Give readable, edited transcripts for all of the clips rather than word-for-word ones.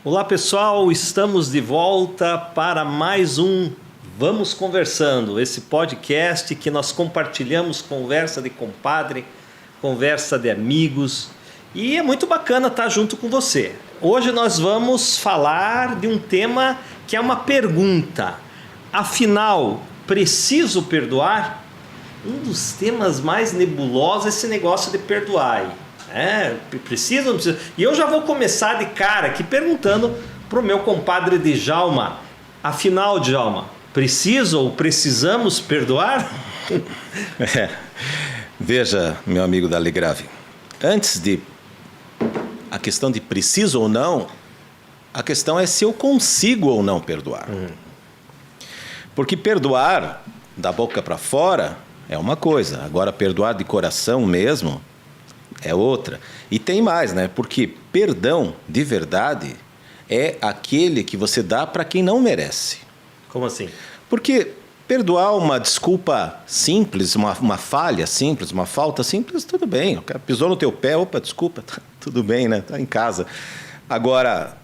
Olá pessoal, estamos de volta para mais um Vamos Conversando, esse podcast que nós compartilhamos conversa de compadre, conversa de amigos e é muito bacana estar junto com você. Hoje nós vamos falar de um tema que é uma pergunta, afinal, preciso perdoar? Um dos temas mais nebulosos é esse negócio de perdoar. Precisa ou não precisa? E eu já vou começar de cara aqui perguntando pro meu compadre Djalma. Afinal, Djalma, preciso ou precisamos perdoar? Veja, meu amigo Dali Grave, antes de a questão de preciso ou não, a questão é se eu consigo ou não perdoar. Porque perdoar da boca para fora é uma coisa, agora perdoar de coração mesmo é outra. E tem mais, né? Porque perdão de verdade é aquele que você dá para quem não merece. Como assim? Porque perdoar uma desculpa simples, uma falha simples, uma falta simples, tudo bem. O cara pisou no teu pé, opa, desculpa, tá, tudo bem, né? Tá em casa. Agora,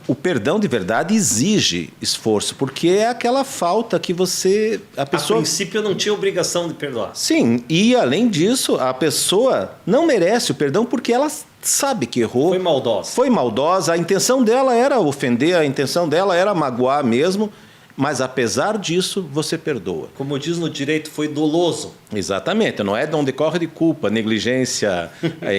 o perdão de verdade exige esforço, porque é aquela falta que a pessoa... A princípio eu não tinha obrigação de perdoar. Sim, e além disso, a pessoa não merece o perdão porque ela sabe que errou. Foi maldosa. Foi maldosa, a intenção dela era ofender, a intenção dela era magoar mesmo, mas apesar disso, você perdoa. Como diz no direito, foi doloso. Exatamente, não é de onde corre de culpa, negligência,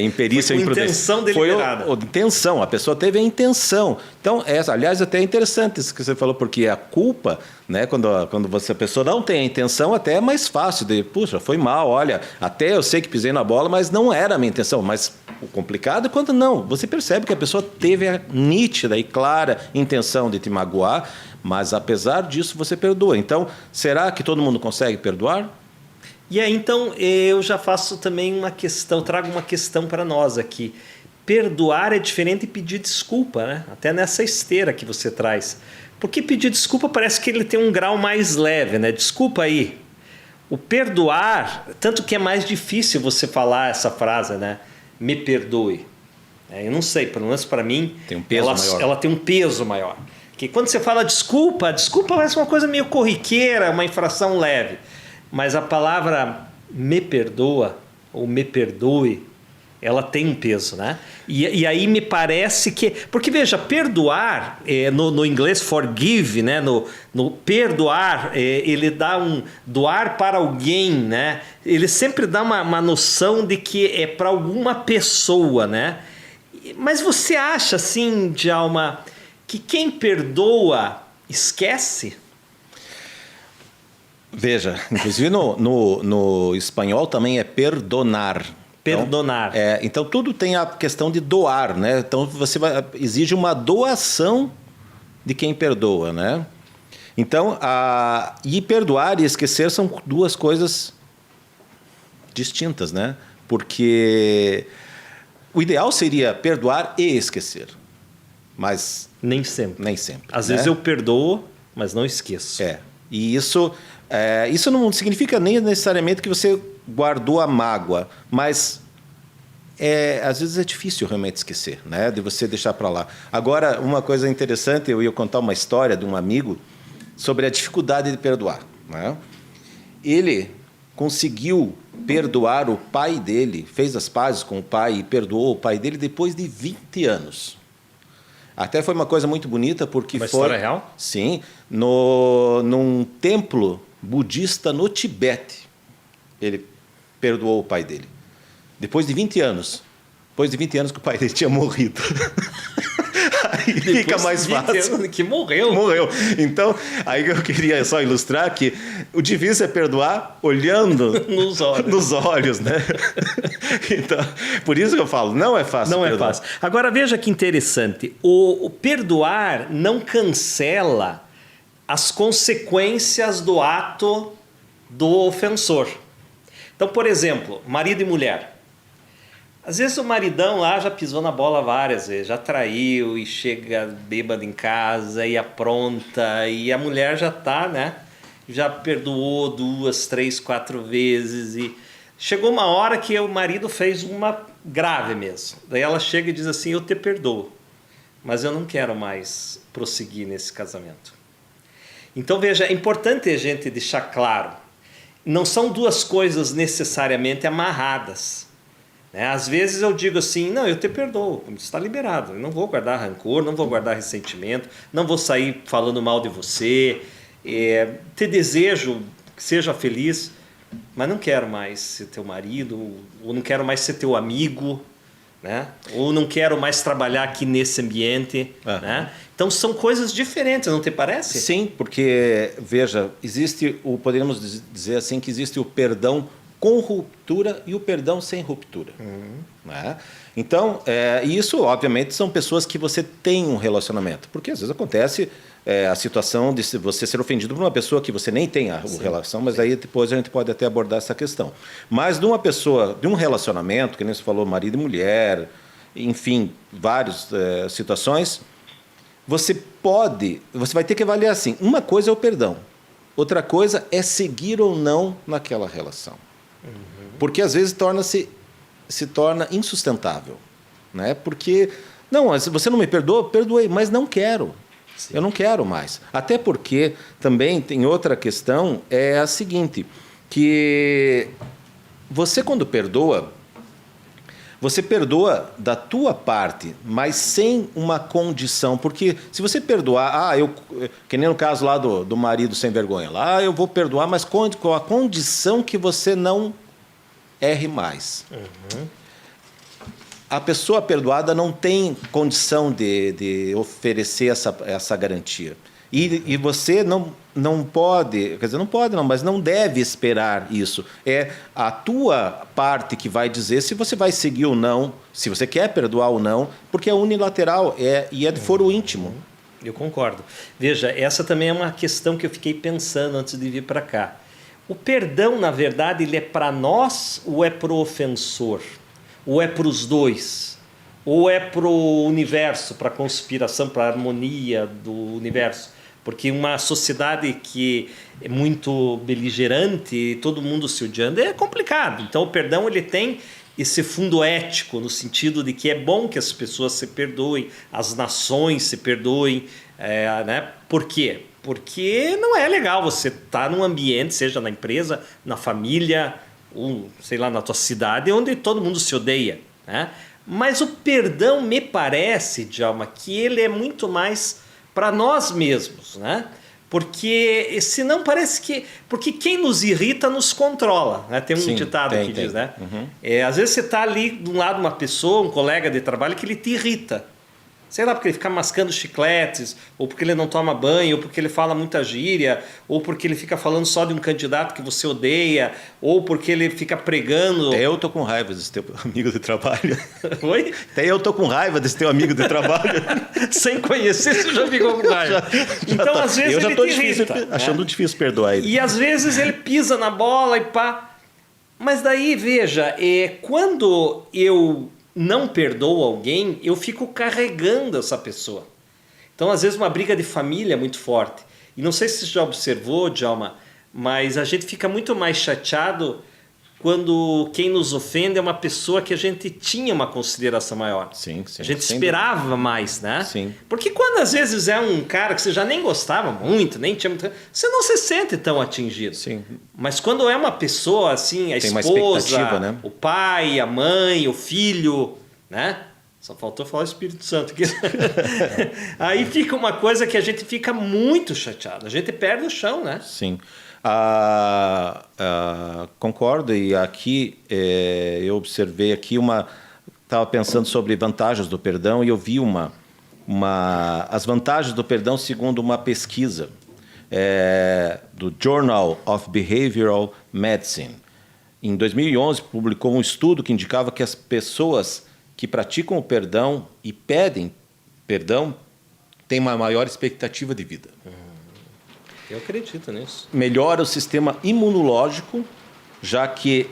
imperícia, foi com intenção deliberada. Foi intenção, a pessoa teve a intenção. Então, aliás, até é interessante isso que você falou, porque a culpa, né, quando a pessoa não tem a intenção, até é mais fácil de, puxa, foi mal, olha, até eu sei que pisei na bola, mas não era a minha intenção. Mas o complicado é quando não, você percebe que a pessoa teve a nítida e clara intenção de te magoar, mas apesar disso você perdoa. Então, será que todo mundo consegue perdoar? E aí, então, eu já faço também uma questão, trago uma questão para nós aqui. Perdoar é diferente de pedir desculpa, né? Até nessa esteira que você traz. Porque pedir desculpa parece que ele tem um grau mais leve, né? Desculpa aí. O perdoar, tanto que é mais difícil você falar essa frase, né? Me perdoe. Eu não sei, pelo menos para mim, tem um peso maior. Ela tem um peso maior. Porque quando você fala desculpa, a desculpa parece uma coisa meio corriqueira, uma infração leve. Mas a palavra me perdoa ou me perdoe, ela tem um peso, né? E aí me parece que... Porque, veja, perdoar, no inglês forgive, né? No perdoar, ele dá doar para alguém, né? Ele sempre dá uma noção de que é para alguma pessoa, né? Mas você acha, assim, Djalma, que quem perdoa esquece? Veja, inclusive no espanhol também é perdonar. Perdonar. Então tudo tem a questão de doar, né? Então você exige uma doação de quem perdoa, né? Então, e perdoar e esquecer são duas coisas distintas, né? Porque o ideal seria perdoar e esquecer, mas nem sempre. Nem sempre. Às vezes eu perdoo, mas não esqueço. E isso não significa nem necessariamente que você guardou a mágoa, mas às vezes é difícil realmente esquecer, né? De você deixar para lá. Agora, uma coisa interessante, eu ia contar uma história de um amigo sobre a dificuldade de perdoar, né? Ele conseguiu perdoar o pai dele, fez as pazes com o pai e perdoou o pai dele depois de 20 anos. Até foi uma coisa muito bonita, porque uma história real? Sim, num templo budista no Tibete. Ele perdoou o pai dele. Depois de 20 anos. Depois de 20 anos que o pai dele tinha morrido. Aí fica mais fácil. Que morreu. Morreu. Então, aí eu queria só ilustrar que o difícil é perdoar olhando nos olhos, né? Então, por isso que eu falo, não é fácil perdoar. Não é fácil. Agora, veja que interessante. O perdoar não cancela as consequências do ato do ofensor. Então, por exemplo, marido e mulher. Às vezes o maridão lá já pisou na bola várias vezes, já traiu e chega bêbado em casa e apronta, e a mulher já tá, né? Já perdoou 2, 3, 4 vezes e chegou uma hora que o marido fez uma grave mesmo. Daí ela chega e diz assim, eu te perdoo. mas eu não quero mais prosseguir nesse casamento. Então, veja, é importante a gente deixar claro, não são duas coisas necessariamente amarradas. Né? Às vezes eu digo assim, não, eu te perdoo, está liberado, eu não vou guardar rancor, não vou guardar ressentimento, não vou sair falando mal de você, te desejo que seja feliz, mas não quero mais ser teu marido, ou não quero mais ser teu amigo, né? Ou não quero mais trabalhar aqui nesse ambiente. Né? Então são coisas diferentes, não te parece? Sim, porque, veja, poderíamos dizer assim, que existe o perdão com ruptura e o perdão sem ruptura. Né? Então, isso, obviamente, são pessoas que você tem um relacionamento. Porque às vezes acontece a situação de você ser ofendido por uma pessoa que você nem tem a relação, mas aí depois a gente pode até abordar essa questão. Mas de uma pessoa, de um relacionamento, que nem você falou, marido e mulher, enfim, várias situações, você vai ter que avaliar assim, uma coisa é o perdão, outra coisa é seguir ou não naquela relação. Porque às vezes se torna insustentável, né? Porque, não, você não me perdoa? Perdoei, mas não quero. Sim. Eu não quero mais. Até porque também tem outra questão, é a seguinte, que você quando perdoa, você perdoa da tua parte, mas sem uma condição. Porque se você perdoar, que nem no caso lá do marido sem vergonha, lá eu vou perdoar, mas com a condição que você não erre mais. A pessoa perdoada não tem condição de oferecer essa garantia. E você não pode, quer dizer, não pode não, mas não deve esperar isso. É a tua parte que vai dizer se você vai seguir ou não, se você quer perdoar ou não, porque é unilateral e é de foro íntimo. Eu concordo. Veja, essa também é uma questão que eu fiquei pensando antes de vir para cá. O perdão, na verdade, ele é para nós ou é para o ofensor? Ou é para os dois? Ou é para o universo, para a conspiração, para a harmonia do universo? Porque uma sociedade que é muito beligerante, todo mundo se odiando, é complicado. Então o perdão ele tem esse fundo ético, no sentido de que é bom que as pessoas se perdoem, as nações se perdoem. Né? Por quê? Porque não é legal você estar num ambiente, seja na empresa, na família, ou, sei lá, na tua cidade, onde todo mundo se odeia. Né? Mas o perdão me parece, Djalma, que ele é muito mais para nós mesmos, né? Porque senão parece que... Porque quem nos irrita nos controla, né? Tem um ditado que diz, né? Às vezes você está ali, de um lado, uma pessoa, um colega de trabalho, que ele te irrita. Sei lá, porque ele fica mascando chicletes, ou porque ele não toma banho, ou porque ele fala muita gíria, ou porque ele fica falando só de um candidato que você odeia, ou porque ele fica pregando... Até eu tô com raiva desse teu amigo de trabalho. Oi? Até eu tô com raiva desse teu amigo de trabalho. Sem conhecer, você já ficou com raiva. Então, às vezes, ele te irrita. Achando difícil perdoar ele. E às vezes ele pisa na bola e pá. Mas daí, veja, quando eu não perdoo alguém, eu fico carregando essa pessoa. Então, às vezes, uma briga de família é muito forte. E não sei se você já observou, Djalma, mas a gente fica muito mais chateado quando quem nos ofende é uma pessoa que a gente tinha uma consideração maior. Sim, a gente esperava mais, né? Sim. Porque quando às vezes é um cara que você já nem gostava muito, nem tinha muito... Você não se sente tão atingido. Sim. Mas quando é uma pessoa assim, a tem esposa, né? o pai, a mãe, o filho, né? Só faltou falar o Espírito Santo aqui. Aí fica uma coisa que a gente fica muito chateado. A gente perde o chão, né? Sim. Concordo, e aqui eu observei aqui estava pensando sobre vantagens do perdão e eu vi as vantagens do perdão segundo uma pesquisa do Journal of Behavioral Medicine. Em 2011 publicou um estudo que indicava que as pessoas que praticam o perdão e pedem perdão têm uma maior expectativa de vida. Eu acredito nisso. Melhora o sistema imunológico, já que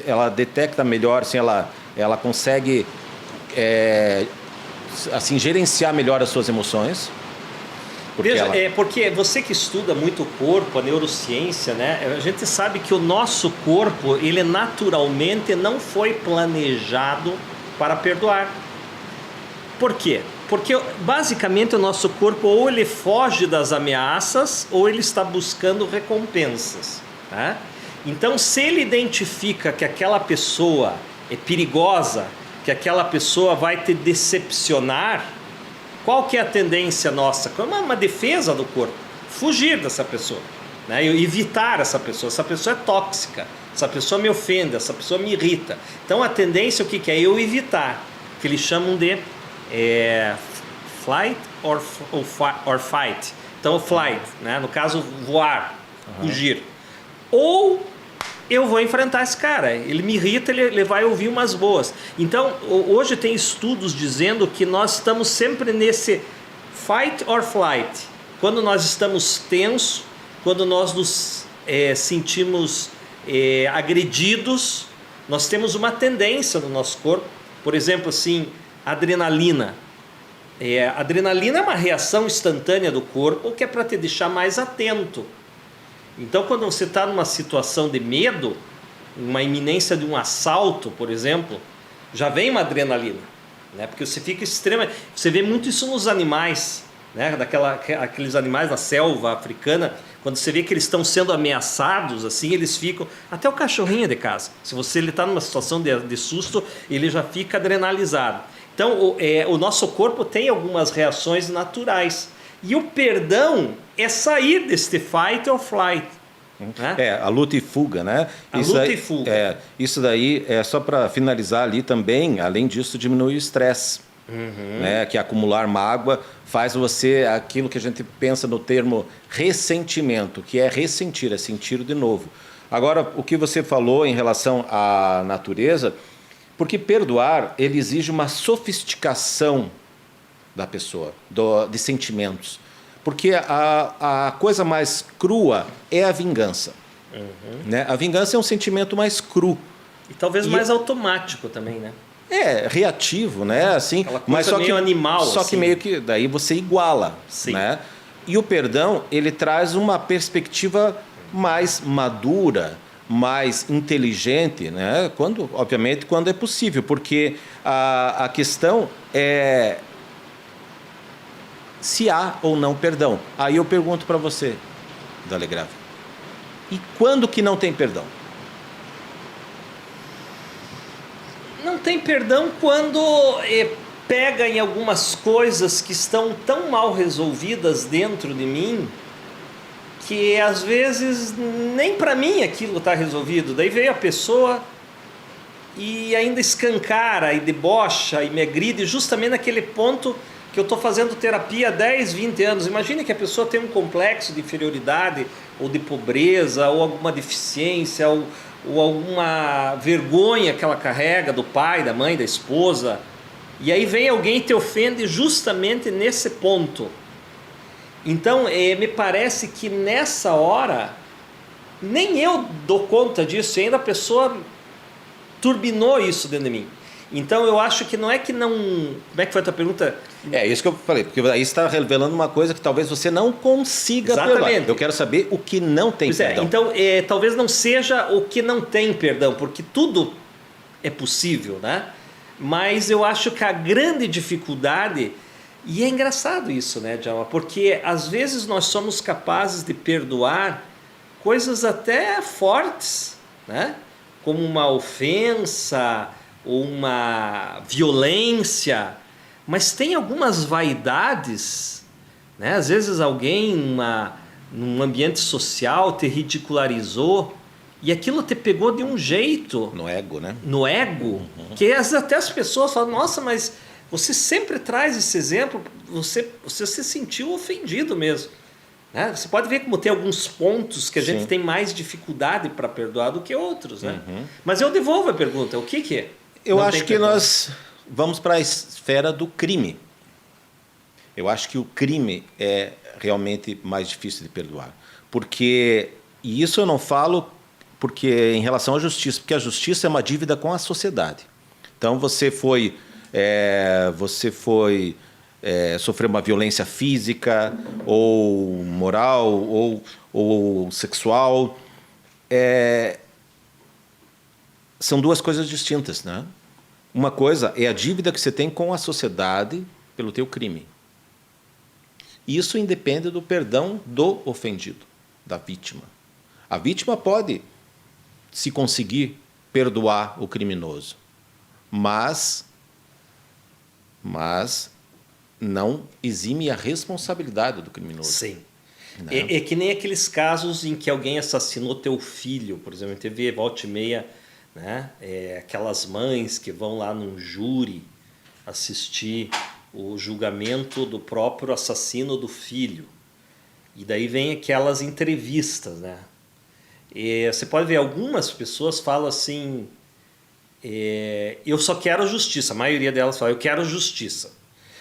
ela detecta melhor, assim, ela consegue assim, gerenciar melhor as suas emoções. Porque você que estuda muito o corpo, a neurociência, né? A gente sabe que o nosso corpo, ele naturalmente não foi planejado para perdoar. Por quê? Porque basicamente o nosso corpo ou ele foge das ameaças ou ele está buscando recompensas, né? Então, se ele identifica que aquela pessoa é perigosa, que aquela pessoa vai te decepcionar, qual que é a tendência nossa? Como uma defesa do corpo, fugir dessa pessoa, né? Evitar essa pessoa é tóxica, essa pessoa me ofende, essa pessoa me irrita. Então a tendência o que é? Eu evitar, que eles chamam de flight or fight. Então flight, né? No caso voar, fugir. Ou eu vou enfrentar esse cara, ele me irrita, ele vai ouvir umas boas. Então, hoje tem estudos dizendo que nós estamos sempre nesse fight or flight. Quando nós estamos tensos, quando nós nos sentimos agredidos, nós temos uma tendência no nosso corpo. Por exemplo, assim, adrenalina. Adrenalina é uma reação instantânea do corpo que é para te deixar mais atento. Então, quando você está numa situação de medo, uma iminência de um assalto, por exemplo, já vem uma adrenalina, né? Porque você fica extremamente... Você vê muito isso nos animais, né? Aqueles animais na selva africana, quando você vê que eles estão sendo ameaçados, assim, eles ficam... Até o cachorrinho de casa, se ele está numa situação de susto, ele já fica adrenalizado. Então, o nosso corpo tem algumas reações naturais. E o perdão é sair deste fight or flight. Né? A luta e fuga, né? E fuga. Isso daí, só para finalizar ali também, além disso, diminui o estresse. Né? Que acumular mágoa faz você, aquilo que a gente pensa no termo ressentimento, que é ressentir, é sentir de novo. Agora, o que você falou em relação à natureza, porque perdoar, ele exige uma sofisticação da pessoa, de sentimentos. Porque a coisa mais crua é a vingança. Né? A vingança é um sentimento mais cru. E talvez mais automático também, né? Reativo, né? Assim, mas só meio animal. Só assim. Que meio que daí você iguala. Sim. Né? E o perdão, ele traz uma perspectiva mais madura, mais inteligente, né? Obviamente, quando é possível. Porque a questão é se há ou não perdão. Aí eu pergunto para você, Dalegrave, e quando que não tem perdão? Não tem perdão quando pega em algumas coisas que estão tão mal resolvidas dentro de mim que às vezes nem para mim aquilo está resolvido. Daí veio a pessoa e ainda escancara e debocha e me agride justamente naquele ponto que eu estou fazendo terapia há 10, 20 anos. Imagine que a pessoa tem um complexo de inferioridade, ou de pobreza, ou alguma deficiência, ou alguma vergonha que ela carrega do pai, da mãe, da esposa. E aí vem alguém e te ofende justamente nesse ponto. Então, me parece que nessa hora, nem eu dou conta disso, e ainda a pessoa turbinou isso dentro de mim. Então eu acho que não é que não... Como é que foi a tua pergunta? Isso que eu falei, porque aí você está revelando uma coisa que talvez você não consiga perdoar. Eu quero saber o que não tem perdão. Então, talvez não seja o que não tem perdão, porque tudo é possível, né? Mas eu acho que a grande dificuldade... E é engraçado isso, né, Djalma? Porque às vezes nós somos capazes de perdoar coisas até fortes, né? Como uma ofensa... ou uma violência, mas tem algumas vaidades, né? Às vezes alguém num ambiente social te ridicularizou e aquilo te pegou de um jeito. No ego, né? No ego, que até as pessoas falam, nossa, mas você sempre traz esse exemplo, você se sentiu ofendido mesmo. Né? Você pode ver como tem alguns pontos que a gente tem mais dificuldade para perdoar do que outros. Né? Mas eu devolvo a pergunta, o que é? Eu acho que nós vamos para a esfera do crime. Eu acho que o crime é realmente mais difícil de perdoar. E isso eu não falo porque em relação à justiça, porque a justiça é uma dívida com a sociedade. Então você foi sofrer uma violência física, ou moral, ou sexual. São duas coisas distintas, né? Uma coisa é a dívida que você tem com a sociedade pelo teu crime. Isso independe do perdão do ofendido, da vítima. A vítima pode, se conseguir, perdoar o criminoso, mas não exime a responsabilidade do criminoso. Sim. É que nem aqueles casos em que alguém assassinou teu filho, por exemplo, teve volta e meia, né? Aquelas mães que vão lá num júri assistir o julgamento do próprio assassino do filho. E daí vem aquelas entrevistas, né? Você pode ver, algumas pessoas falam assim, eu só quero justiça. A maioria delas fala, eu quero justiça.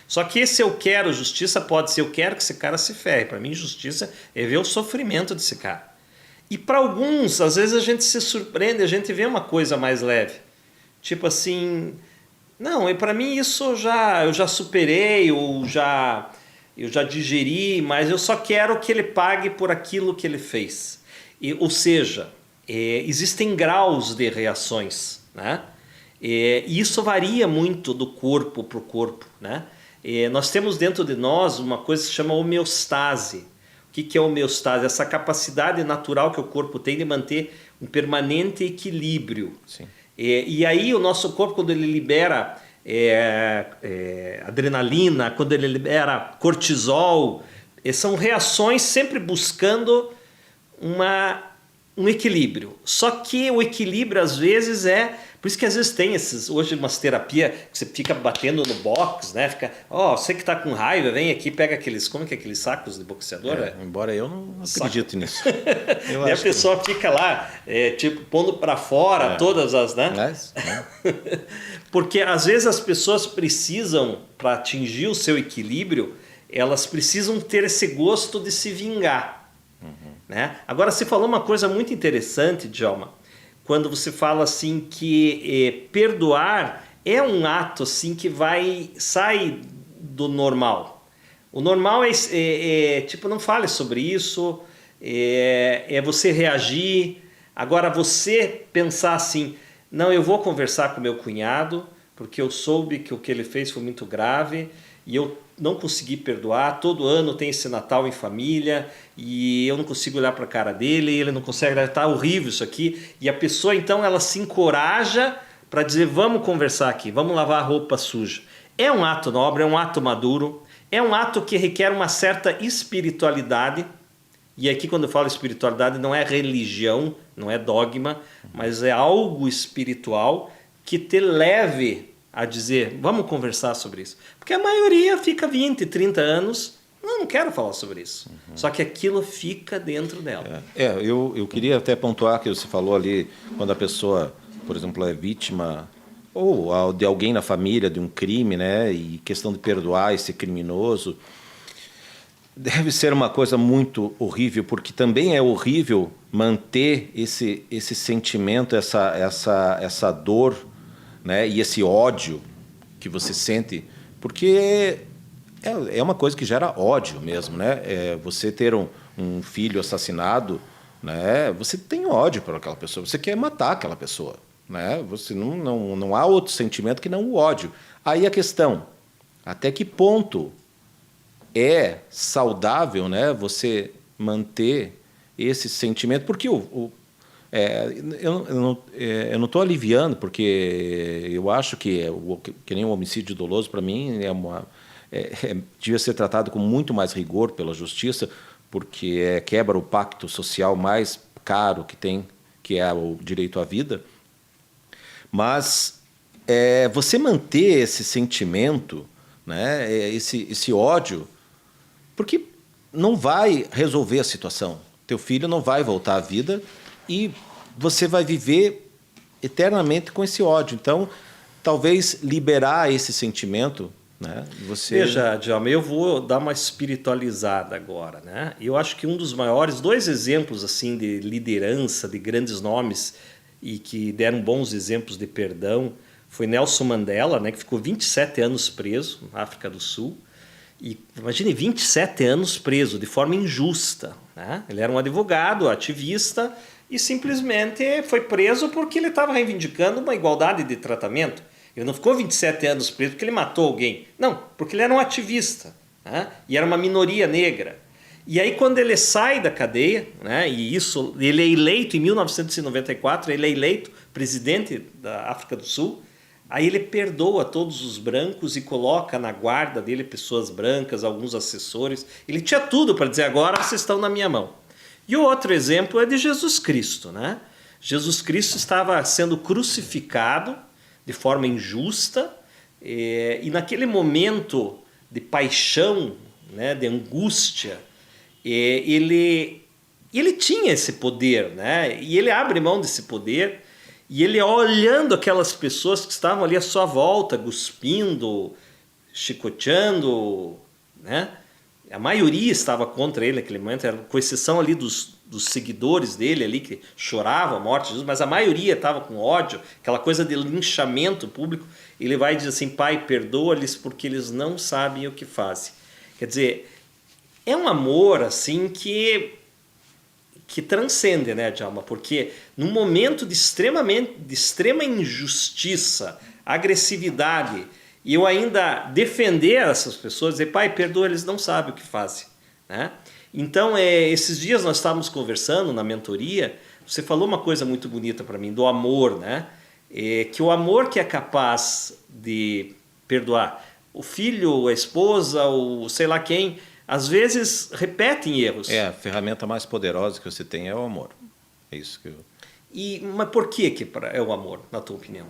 Só que esse eu quero justiça pode ser, eu quero que esse cara se ferre. Para mim, justiça é ver o sofrimento desse cara. E para alguns, às vezes a gente se surpreende, a gente vê uma coisa mais leve. Tipo assim, não, para mim isso eu já superei, eu já digeri, mas eu só quero que ele pague por aquilo que ele fez. Ou seja, existem graus de reações, né? E isso varia muito do corpo para o corpo, né? Nós temos dentro de nós uma coisa que se chama homeostase. O que é homeostase? Essa capacidade natural que o corpo tem de manter um permanente equilíbrio. Sim. E aí o nosso corpo, quando ele libera adrenalina, quando ele libera cortisol, são reações sempre buscando um equilíbrio. Só que o equilíbrio às vezes por isso que às vezes tem hoje umas terapias que você fica batendo no box, né? Fica, você que tá com raiva, vem aqui, pega aqueles sacos de boxeador. Embora eu não acredite nisso. E a pessoa fica lá, tipo, pondo para fora todas as, né? Porque às vezes as pessoas precisam, para atingir o seu equilíbrio, elas precisam ter esse gosto de se vingar. Né? Agora, você falou uma coisa muito interessante, Djalma, quando você fala assim que perdoar é um ato assim que sai do normal. O normal tipo, não fale sobre isso, é você reagir. Agora, você pensar assim, não, eu vou conversar com meu cunhado, porque eu soube que o que ele fez foi muito grave e eu não consegui perdoar. Todo ano tem esse Natal em família e eu não consigo olhar para a cara dele, ele não consegue, está horrível isso aqui. E a pessoa então ela se encoraja para dizer, vamos conversar aqui, vamos lavar a roupa suja. É um ato nobre, é um ato maduro, é um ato que requer uma certa espiritualidade. E aqui quando eu falo espiritualidade não é religião, não é dogma, mas é algo espiritual que te leve a dizer, vamos conversar sobre isso. Porque a maioria fica 20, 30 anos, não quero falar sobre isso. Só que aquilo fica dentro dela. Eu queria até pontuar que você falou ali, quando a pessoa, por exemplo, é vítima ou de alguém na família de um crime, né, e questão de perdoar esse criminoso, deve ser uma coisa muito horrível, porque também é horrível manter esse sentimento, essa dor, né, e esse ódio que você sente, porque é uma coisa que gera ódio mesmo, né? Você ter um filho assassinado, né? Você tem ódio por aquela pessoa, você quer matar aquela pessoa, né? Você não há outro sentimento que não o ódio. Aí a questão, até que ponto é saudável, né, você manter esse sentimento? Porque eu não estou aliviando, porque eu acho que nem o homicídio doloso, para mim, devia ser tratado com muito mais rigor pela justiça, porque quebra o pacto social mais caro que tem, que é o direito à vida. Mas você manter esse sentimento, né, esse ódio, porque não vai resolver a situação. Teu filho não vai voltar à vida e você vai viver eternamente com esse ódio. Então, talvez liberar esse sentimento, né? Veja, Djalma, eu vou dar uma espiritualizada agora, né? Eu acho que um dos maiores, 2 exemplos assim de liderança, de grandes nomes e que deram bons exemplos de perdão, foi Nelson Mandela, né? Que ficou 27 anos preso na África do Sul. E imagine 27 anos preso de forma injusta, né? Ele era um advogado, ativista, e simplesmente foi preso porque ele estava reivindicando uma igualdade de tratamento. Ele não ficou 27 anos preso porque ele matou alguém. Não, porque ele era um ativista, né? E era uma minoria negra. E aí quando ele sai da cadeia, né, e isso, ele é eleito em 1994, ele é eleito presidente da África do Sul, aí ele perdoa todos os brancos e coloca na guarda dele pessoas brancas, alguns assessores. Ele tinha tudo para dizer, agora vocês estão na minha mão. E o outro exemplo é de Jesus Cristo, né? Jesus Cristo estava sendo crucificado de forma injusta, e naquele momento de paixão, né, de angústia, ele tinha esse poder, né? E ele abre mão desse poder, e ele olhando aquelas pessoas que estavam ali à sua volta, cuspindo, chicoteando, né? A maioria estava contra ele naquele momento, com exceção ali dos seguidores dele ali que choravam a morte de Jesus, mas a maioria estava com ódio, aquela coisa de linchamento público. Ele vai dizer assim, Pai, perdoa-lhes porque eles não sabem o que fazem. Quer dizer, é um amor assim que transcende, né, Djalma? Porque num momento de extrema injustiça, agressividade, e eu ainda defender essas pessoas, dizer, Pai, perdoa, eles não sabem o que fazem, né? Então, esses dias nós estávamos conversando na mentoria, você falou uma coisa muito bonita para mim, do amor, né? Que o amor que é capaz de perdoar o filho, a esposa, ou sei lá quem, às vezes repetem erros. A ferramenta mais poderosa que você tem é o amor. É isso que eu... Mas por que é o amor, na tua opinião?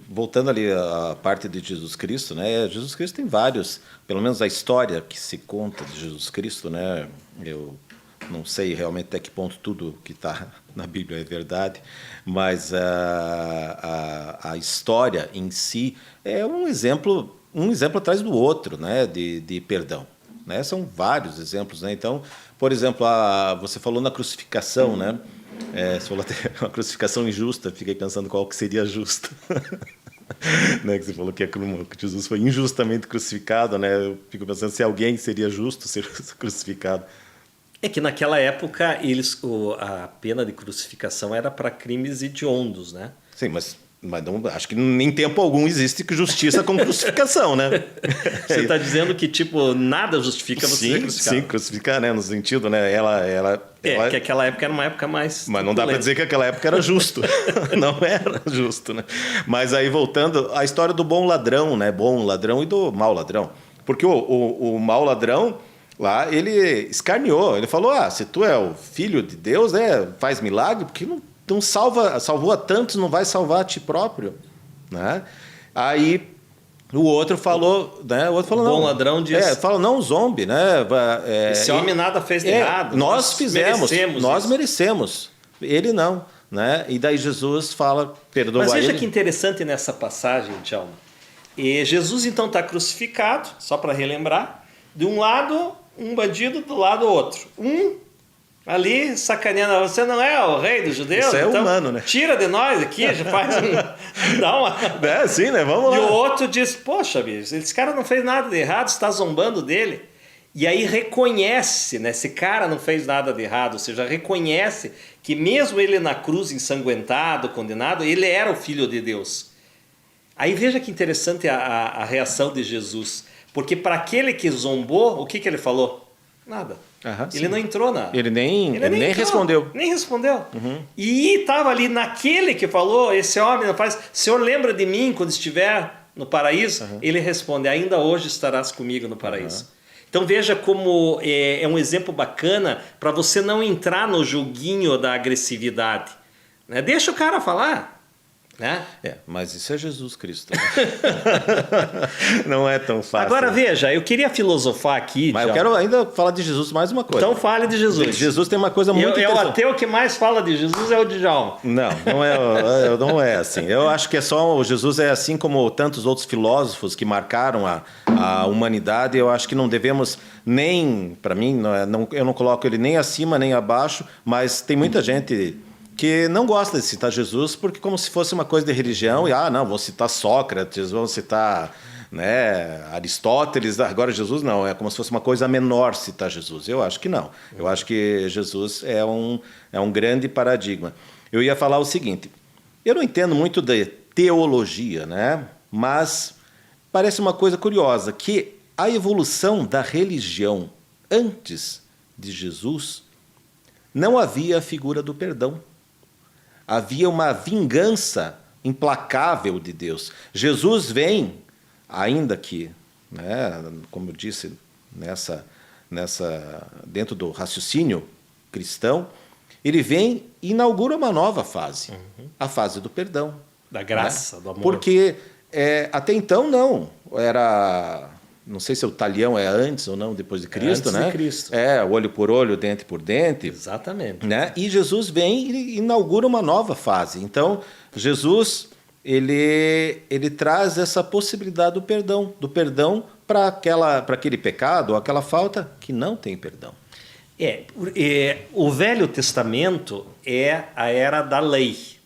Voltando ali à parte de Jesus Cristo, né? Jesus Cristo tem vários, pelo menos a história que se conta de Jesus Cristo, né? Eu não sei realmente até que ponto tudo que está na Bíblia é verdade, mas a história em si é um exemplo atrás do outro, né? De perdão, né? São vários exemplos, né? Então, por exemplo, você falou na crucificação, né? Você falou até uma crucificação injusta, fiquei pensando qual que seria justa. Né, que você falou que Jesus foi injustamente crucificado, né? Eu fico pensando se alguém seria justo ser crucificado. É que naquela época a pena de crucificação era para crimes hediondos, né? Sim, mas não, acho que em tempo algum existe justiça com crucificação, né? Você está dizendo que tipo nada justifica você ser crucificado? Sim, crucificar, né? No sentido, né? Que aquela época era uma época mais... Mas não dá para dizer que aquela época era justo. Não era justo, né? Mas aí, voltando, a história do bom ladrão, né? Bom ladrão e do mau ladrão. Porque o mau ladrão, lá, ele escarneou. Ele falou, se tu é o filho de Deus, faz milagre, porque não salvou a tantos, não vai salvar a ti próprio, né? Aí o outro falou, né? O outro falou, bom ladrão diz... falou, não, zombe, né? Esse homem nada fez de errado. Nós fizemos, nós merecemos. Ele não, né? E daí Jesus fala, perdoa ele. Mas veja que interessante nessa passagem, Djalma. Jesus então está crucificado, só para relembrar, de um lado um bandido, do lado outro. Ali sacaneando, você não é o rei dos judeus? Isso é então, humano, né? Tira de nós aqui, já faz dá uma... sim, né? Vamos lá. E o outro diz, poxa, bicho, esse cara não fez nada de errado, você está zombando dele. E aí reconhece, né? Esse cara não fez nada de errado, ou seja, reconhece que mesmo ele na cruz ensanguentado, condenado, ele era o Filho de Deus. Aí veja que interessante a reação de Jesus. Porque para aquele que zombou, o que ele falou? Nada. Ele não entrou na... Ele nem respondeu. Nem respondeu. E estava ali naquele que falou, esse homem não faz... Senhor, lembra de mim quando estiver no paraíso? Ele responde, ainda hoje estarás comigo no paraíso. Então veja como é um exemplo bacana para você não entrar no joguinho da agressividade, né? Deixa o cara falar. Né? Mas isso é Jesus Cristo. Né? Não é tão fácil. Agora veja, eu queria filosofar aqui. Mas eu quero ainda falar de Jesus mais uma coisa. Então fale de Jesus. Jesus tem uma coisa muito interessante. O ateu que mais fala de Jesus é o Djalma. Não é assim. Eu acho que o Jesus é assim como tantos outros filósofos que marcaram a humanidade. Eu acho que não devemos nem, para mim, eu não coloco ele nem acima nem abaixo, mas tem muita gente que não gosta de citar Jesus porque como se fosse uma coisa de religião e não, vou citar Sócrates, vou citar, né, Aristóteles, agora Jesus não, é como se fosse uma coisa menor citar Jesus. Eu acho que não. Eu acho que Jesus é um grande paradigma. Eu ia falar o seguinte, eu não entendo muito de teologia, né? Mas parece uma coisa curiosa, que a evolução da religião antes de Jesus não havia a figura do perdão. Havia uma vingança implacável de Deus. Jesus vem, ainda que, né, como eu disse, dentro do raciocínio cristão, ele vem e inaugura uma nova fase, a fase do perdão. Da graça, né? do amor. Porque até então não, não sei se o talhão é antes ou não, depois de Cristo, antes né? de Cristo. Olho por olho, dente por dente. Exatamente. Né? E Jesus vem e inaugura uma nova fase. Então, Jesus, ele traz essa possibilidade do perdão para aquele pecado ou aquela falta que não tem perdão. O Velho Testamento é a era da lei.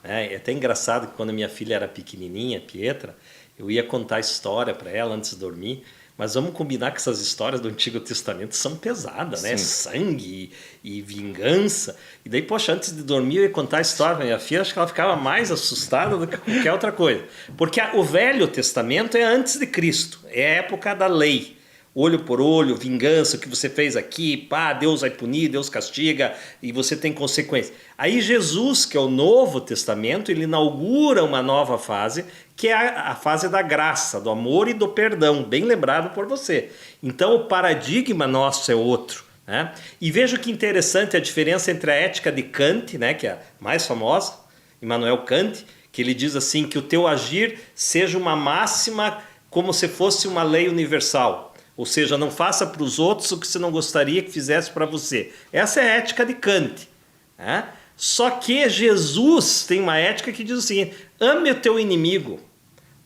É até engraçado que quando minha filha era pequenininha, Pietra, eu ia contar história para ela antes de dormir, mas vamos combinar que essas histórias do Antigo Testamento são pesadas, né? Sangue e vingança. E daí, poxa, antes de dormir eu ia contar a história para minha filha, acho que ela ficava mais assustada do que qualquer outra coisa. Porque o Velho Testamento é antes de Cristo, é a época da lei. Olho por olho, vingança, o que você fez aqui, pá, Deus vai punir, Deus castiga e você tem consequências. Aí Jesus, que é o Novo Testamento, ele inaugura uma nova fase, que é a fase da graça, do amor e do perdão, bem lembrado por você. Então o paradigma nosso é outro. Né? E veja que interessante a diferença entre a ética de Kant, né, que é a mais famosa, Immanuel Kant, que ele diz assim, que o teu agir seja uma máxima como se fosse uma lei universal. Ou seja, não faça para os outros o que você não gostaria que fizesse para você. Essa é a ética de Kant. Né? Só que Jesus tem uma ética que diz o seguinte: ame o teu inimigo,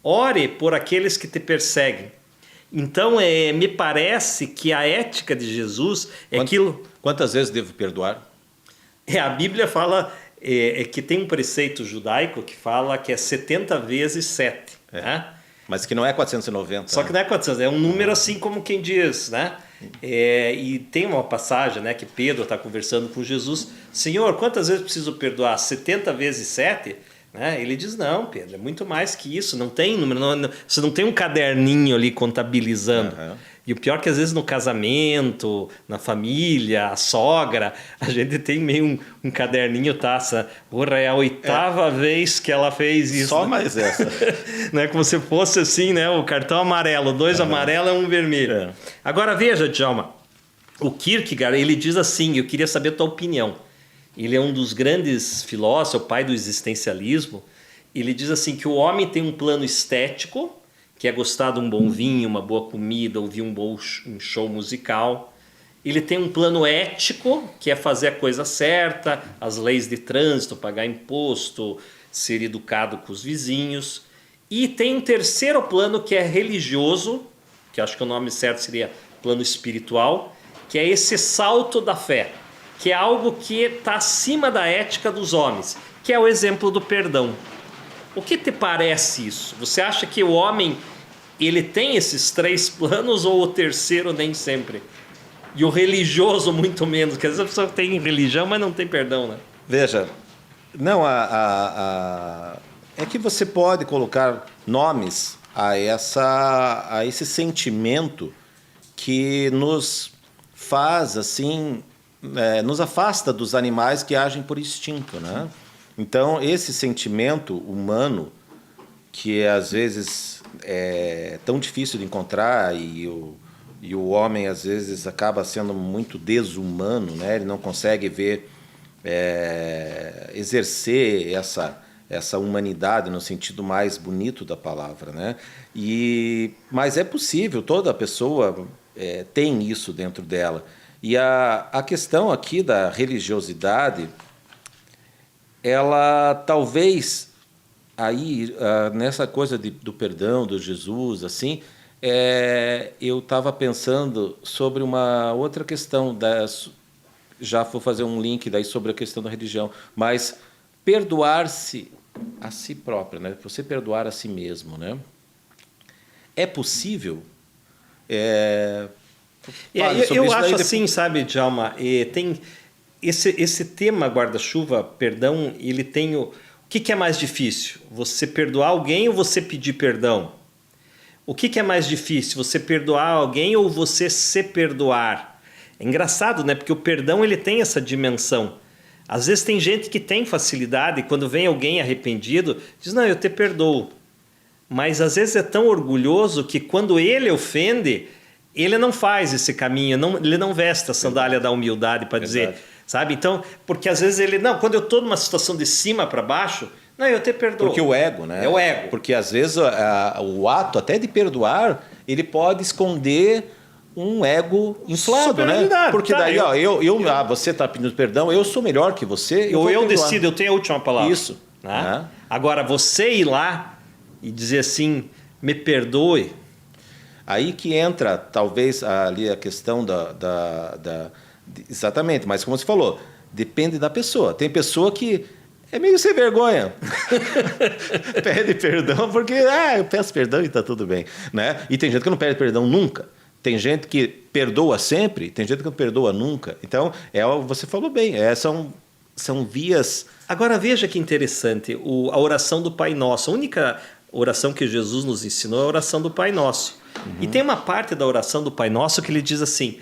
ore por aqueles que te perseguem. Então, me parece que a ética de Jesus é aquilo... Quantas vezes devo perdoar? A Bíblia fala que tem um preceito judaico que fala que é 70 vezes 7. Né? Mas que não é 490. Só que não é 400, é um número assim como quem diz, né? E tem uma passagem, né, que Pedro está conversando com Jesus. Senhor, quantas vezes preciso perdoar? 70 vezes 7? Né? Ele diz, não, Pedro, é muito mais que isso. Não tem número, você não tem um caderninho ali contabilizando. E o pior é que às vezes no casamento, na família, a sogra, a gente tem meio um caderninho, taça. Porra, é a 8ª vez que ela fez isso. Só mais essa. Né? Como se fosse assim, né? O cartão amarelo, 2 amarelos e 1 vermelho. Agora veja, Djalma, o Kierkegaard, ele diz assim, eu queria saber a tua opinião. Ele é um dos grandes filósofos, o pai do existencialismo. Ele diz assim que o homem tem um plano estético, que é gostar de um bom vinho, uma boa comida, ouvir um show musical. Ele tem um plano ético, que é fazer a coisa certa, as leis de trânsito, pagar imposto, ser educado com os vizinhos. E tem um terceiro plano que é religioso, que acho que o nome certo seria plano espiritual, que é esse salto da fé, que é algo que está acima da ética dos homens, que é o exemplo do perdão. O que te parece isso? Você acha que o homem ele tem esses 3 planos ou o terceiro nem sempre? E o religioso muito menos, porque às vezes a pessoa tem religião, mas não tem perdão, né? Veja, não, é que você pode colocar nomes a esse sentimento que nos faz, assim, nos afasta dos animais que agem por instinto, né? Então, esse sentimento humano, que às vezes é tão difícil de encontrar e o homem, às vezes, acaba sendo muito desumano, né? Ele não consegue exercer essa humanidade no sentido mais bonito da palavra, né? Mas é possível, toda pessoa tem isso dentro dela. E a questão aqui da religiosidade, ela talvez aí nessa coisa do perdão do Jesus, assim, eu estava pensando sobre uma outra questão, já vou fazer um link daí sobre a questão da religião, mas perdoar-se a si próprio, né? Você perdoar a si mesmo, né? É possível? Eu acho assim, sabe, Djalma, tem esse tema guarda-chuva, perdão, ele tem o que é mais difícil? Você perdoar alguém ou você pedir perdão? O que é mais difícil? Você perdoar alguém ou você se perdoar? É engraçado, né? Porque o perdão ele tem essa dimensão. Às vezes tem gente que tem facilidade e quando vem alguém arrependido, diz, não, eu te perdoo. Mas às vezes é tão orgulhoso que quando ele ofende, ele não faz esse caminho, ele não veste a sandália da humildade para dizer, sabe? Então, porque às vezes ele, não, quando eu estou numa situação de cima para baixo, não, eu te perdoo. Porque o ego, né? É o ego. Porque às vezes o ato até de perdoar, ele pode esconder um ego inflado, né? Porque daí, você está pedindo perdão, eu sou melhor que você. Eu decido, eu tenho a última palavra. Isso. Né? Agora, você ir lá e dizer assim, me perdoe. Aí que entra, talvez, ali a questão exatamente, mas como você falou, depende da pessoa. Tem pessoa que é meio sem vergonha. Pede perdão porque, eu peço perdão e está tudo bem. Né? E tem gente que não pede perdão nunca. Tem gente que perdoa sempre, tem gente que não perdoa nunca. Então, você falou bem, são vias... Agora veja que interessante, a oração do Pai Nosso. A única oração que Jesus nos ensinou é a oração do Pai Nosso. Uhum. E tem uma parte da oração do Pai Nosso que ele diz assim,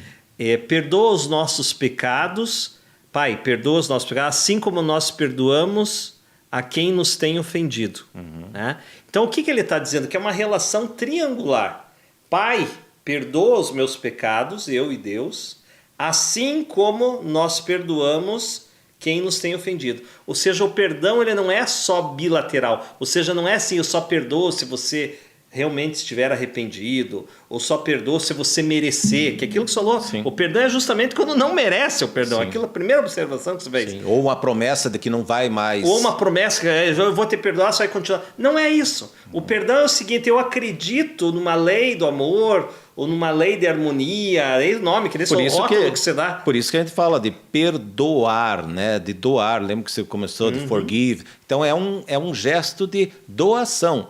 perdoa os nossos pecados, Pai, perdoa os nossos pecados, assim como nós perdoamos a quem nos tem ofendido. Uhum. Né? Então, o que ele está dizendo? Que é uma relação triangular. Pai, perdoa os meus pecados, eu e Deus, assim como nós perdoamos quem nos tem ofendido. Ou seja, o perdão ele não é só bilateral. Ou seja, não é assim, eu só perdoo se você realmente estiver arrependido, ou só perdoo se você merecer, que aquilo que você falou, sim. O perdão é justamente quando não merece o perdão. Sim. Aquilo é a primeira observação que você fez. Sim. Ou uma promessa de que não vai mais... Ou uma promessa que eu vou te perdoar, você vai continuar. Não é isso. O perdão é o seguinte, eu acredito numa lei do amor, ou numa lei de harmonia, é o nome, que nesse rótulo que você dá. Por isso que a gente fala de perdoar, né? De doar. Lembra que você começou de forgive? Então é um gesto de doação.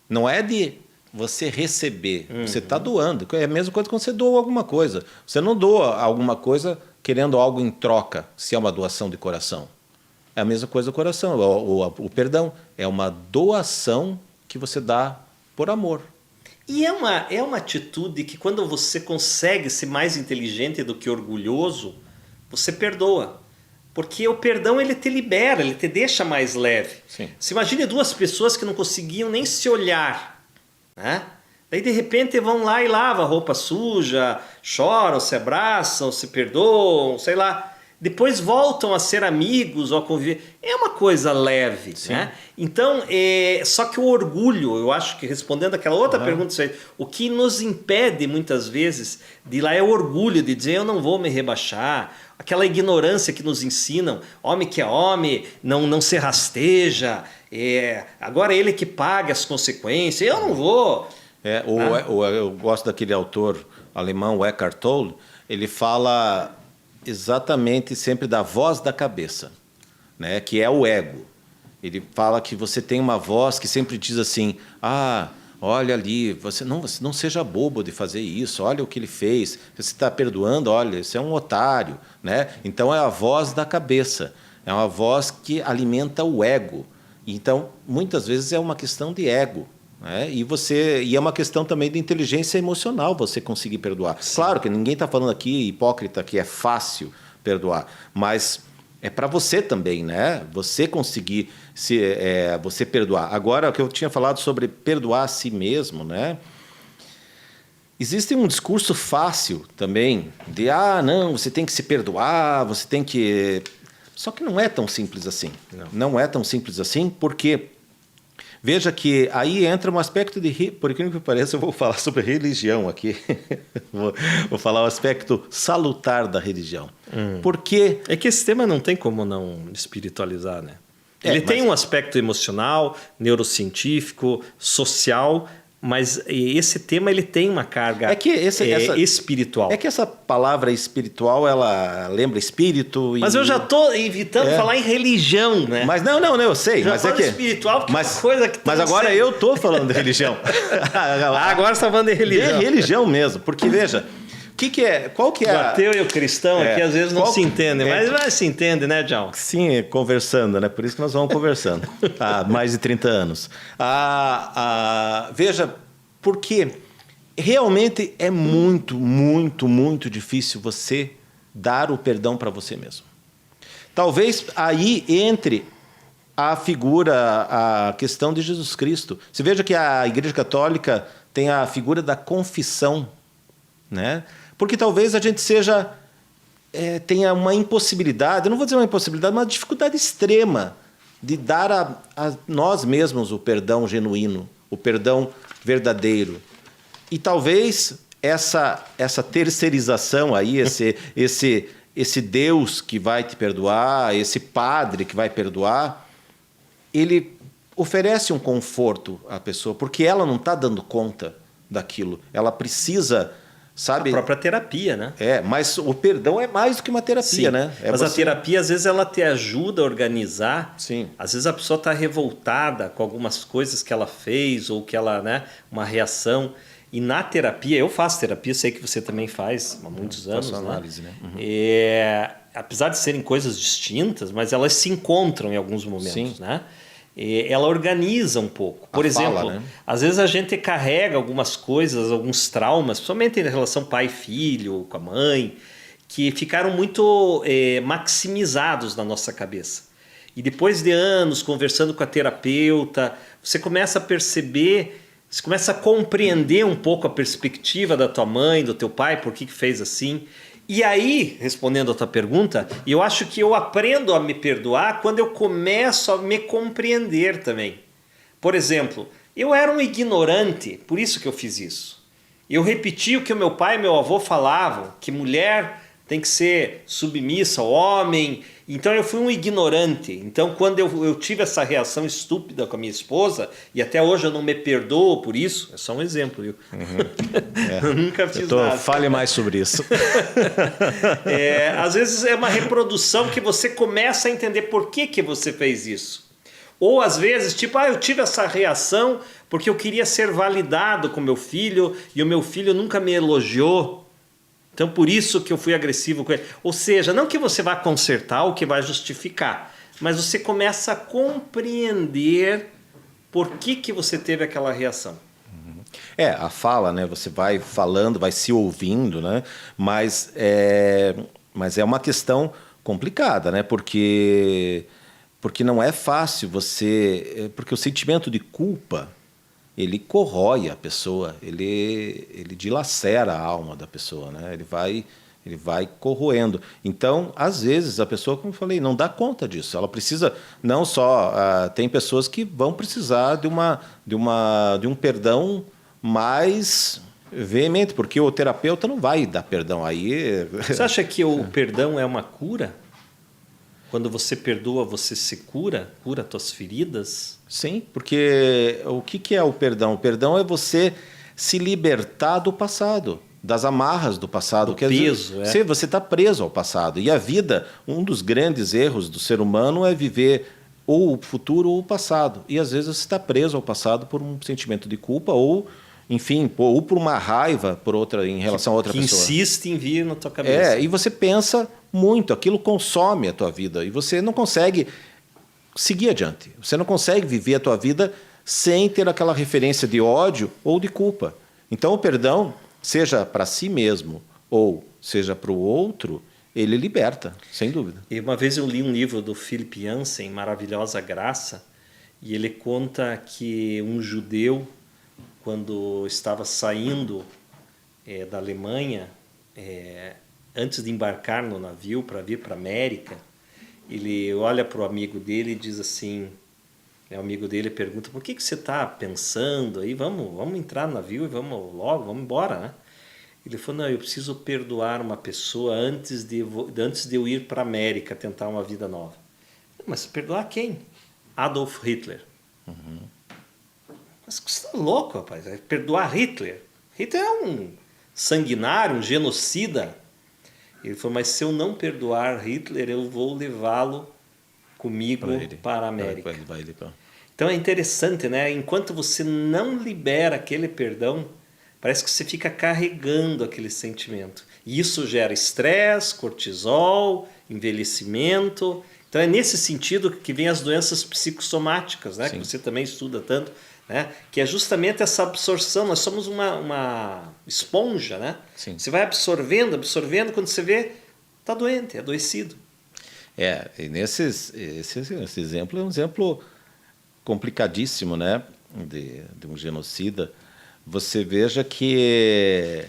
Não é de você receber. Você está doando. É a mesma coisa quando você doa alguma coisa. Você não doa alguma coisa querendo algo em troca, se é uma doação de coração. É a mesma coisa do coração. O perdão é uma doação que você dá por amor. E é uma atitude que quando você consegue ser mais inteligente do que orgulhoso, você perdoa. Porque o perdão ele te libera, ele te deixa mais leve. Sim. Se imagine duas pessoas que não conseguiam nem se olhar, né? Daí de repente vão lá e lavam a roupa suja, choram, se abraçam, se perdoam, sei lá. Depois voltam a ser amigos ou a conviver. É uma coisa leve, né? Então, só que o orgulho, eu acho que respondendo aquela outra pergunta, o que nos impede muitas vezes de ir lá é o orgulho de dizer eu não vou me rebaixar, aquela ignorância que nos ensinam, homem que é homem, não se rasteja, agora é ele que paga as consequências, eu não vou. Eu gosto daquele autor alemão, Eckhart Tolle, ele fala exatamente sempre da voz da cabeça, né? Que é o ego. Ele fala que você tem uma voz que sempre diz assim, olha ali, você não seja bobo de fazer isso, olha o que ele fez, você está perdoando, olha, você é um otário, né? Então é a voz da cabeça, é uma voz que alimenta o ego. Então, muitas vezes é uma questão de ego. E é uma questão também de inteligência emocional você conseguir perdoar. Sim. Claro que ninguém está falando aqui, hipócrita, que é fácil perdoar, mas é para você também, né? Você conseguir você perdoar. Agora, o que eu tinha falado sobre perdoar a si mesmo, né? Existe um discurso fácil também de, não, você tem que se perdoar, você tem que... Só que não é tão simples assim. Não é tão simples assim, porque... Veja que aí entra um aspecto de... Por incrível que pareça, eu vou falar sobre religião aqui. Vou falar o aspecto salutar da religião. Porque... É que esse tema não tem como não espiritualizar, né? Ele tem um aspecto emocional, neurocientífico, social... Mas esse tema ele tem uma carga espiritual. É que essa palavra espiritual, ela lembra espírito... Mas eu já estou evitando falar em religião, né? Mas não, eu sei. Já mas espiritual, porque é uma coisa que... Mas agora eu estou falando de religião. Agora você está falando de religião. De religião mesmo. Porque, veja, Qual que é O ateu e o cristão aqui às vezes não se entendem, mas vai se entende, né, John? Sim, conversando, né? Por isso que nós vamos conversando há mais de 30 anos. Veja, porque realmente é muito, muito, muito difícil você dar o perdão para você mesmo. Talvez aí entre a figura, a questão de Jesus Cristo. Você veja que a Igreja Católica tem a figura da confissão, né? Porque talvez a gente tenha uma impossibilidade, eu não vou dizer uma impossibilidade, mas uma dificuldade extrema de dar a nós mesmos o perdão genuíno, o perdão verdadeiro. E talvez essa terceirização aí, esse Deus que vai te perdoar, esse Padre que vai perdoar, ele oferece um conforto à pessoa, porque ela não está dando conta daquilo. Ela precisa, sabe? A própria terapia, né? Mas o perdão é mais do que uma terapia, Sim, né? mas a terapia, às vezes, ela te ajuda a organizar. Sim. Às vezes a pessoa está revoltada com algumas coisas que ela fez ou que ela, né, uma reação. E na terapia, eu faço terapia, sei que você também faz há muitos anos. Faço análise, né? Apesar de serem coisas distintas, mas elas se encontram em alguns momentos, Sim. né? Ela organiza um pouco. Por exemplo, né? às vezes a gente carrega algumas coisas, alguns traumas, principalmente em relação pai e filho, com a mãe, que ficaram muito maximizados na nossa cabeça. E depois de anos conversando com a terapeuta, você começa a perceber, você começa a compreender um pouco a perspectiva da tua mãe, do teu pai, por que fez assim. E aí, respondendo a tua pergunta, eu acho que eu aprendo a me perdoar quando eu começo a me compreender também. Por exemplo, eu era um ignorante, por isso que eu fiz isso. Eu repeti o que o meu pai e meu avô falavam, que mulher tem que ser submissa ao homem. Então eu fui um ignorante. Então quando eu tive essa reação estúpida com a minha esposa, e até hoje eu não me perdoo por isso, é só um exemplo, viu? Eu nunca fiz nada. Fale mais sobre isso. Às vezes é uma reprodução que você começa a entender por que você fez isso. Ou às vezes, tipo, eu tive essa reação porque eu queria ser validado com meu filho e o meu filho nunca me elogiou. Então, por isso que eu fui agressivo com ele. Ou seja, não que você vá consertar ou que vai justificar, mas você começa a compreender por que você teve aquela reação. A fala, né? Você vai falando, vai se ouvindo, né? Mas é uma questão complicada, né? Porque não é fácil você... Porque o sentimento de culpa, ele corrói a pessoa, ele dilacera a alma da pessoa, né? Ele vai corroendo. Então, às vezes, a pessoa, como eu falei, não dá conta disso. Ela precisa, não só... tem pessoas que vão precisar de um perdão mais veemente, porque o terapeuta não vai dar perdão. Aí... Você acha que o perdão é uma cura? Quando você perdoa, você se cura as tuas feridas? Sim, porque o que é o perdão? O perdão é você se libertar do passado, das amarras do passado. Do peso, Você está preso ao passado. E a vida, um dos grandes erros do ser humano é viver ou o futuro ou o passado. E às vezes você está preso ao passado por um sentimento de culpa ou, enfim, ou por uma raiva em relação a outra pessoa. Que insiste em vir na tua cabeça. E você pensa muito, aquilo consome a tua vida e você não consegue seguir adiante. Você não consegue viver a tua vida sem ter aquela referência de ódio ou de culpa. Então o perdão, seja para si mesmo ou seja para o outro, ele liberta, sem dúvida. E uma vez eu li um livro do Philip Yancey, Maravilhosa Graça, e ele conta que um judeu, quando estava saindo da Alemanha, antes de embarcar no navio para vir para a América, ele olha para o amigo dele e diz assim, o amigo dele pergunta, por que você está pensando aí? Vamos entrar no navio e vamos logo, vamos embora, né? Ele falou, não, eu preciso perdoar uma pessoa antes de eu ir para a América tentar uma vida nova. Mas perdoar quem? Adolf Hitler. Uhum. Mas você está louco, rapaz? Perdoar Hitler? Hitler é um sanguinário, um genocida. Ele falou, mas se eu não perdoar Hitler, eu vou levá-lo comigo para a América. Então é interessante, né? Enquanto você não libera aquele perdão, parece que você fica carregando aquele sentimento. E isso gera estresse, cortisol, envelhecimento. Então é nesse sentido que vem as doenças psicossomáticas, né? Que você também estuda tanto, né? Que é justamente essa absorção. Nós somos uma esponja, né? Sim. Você vai absorvendo, quando você vê, está doente, é adoecido. E esse exemplo é um exemplo complicadíssimo, né? De um genocida. Você veja que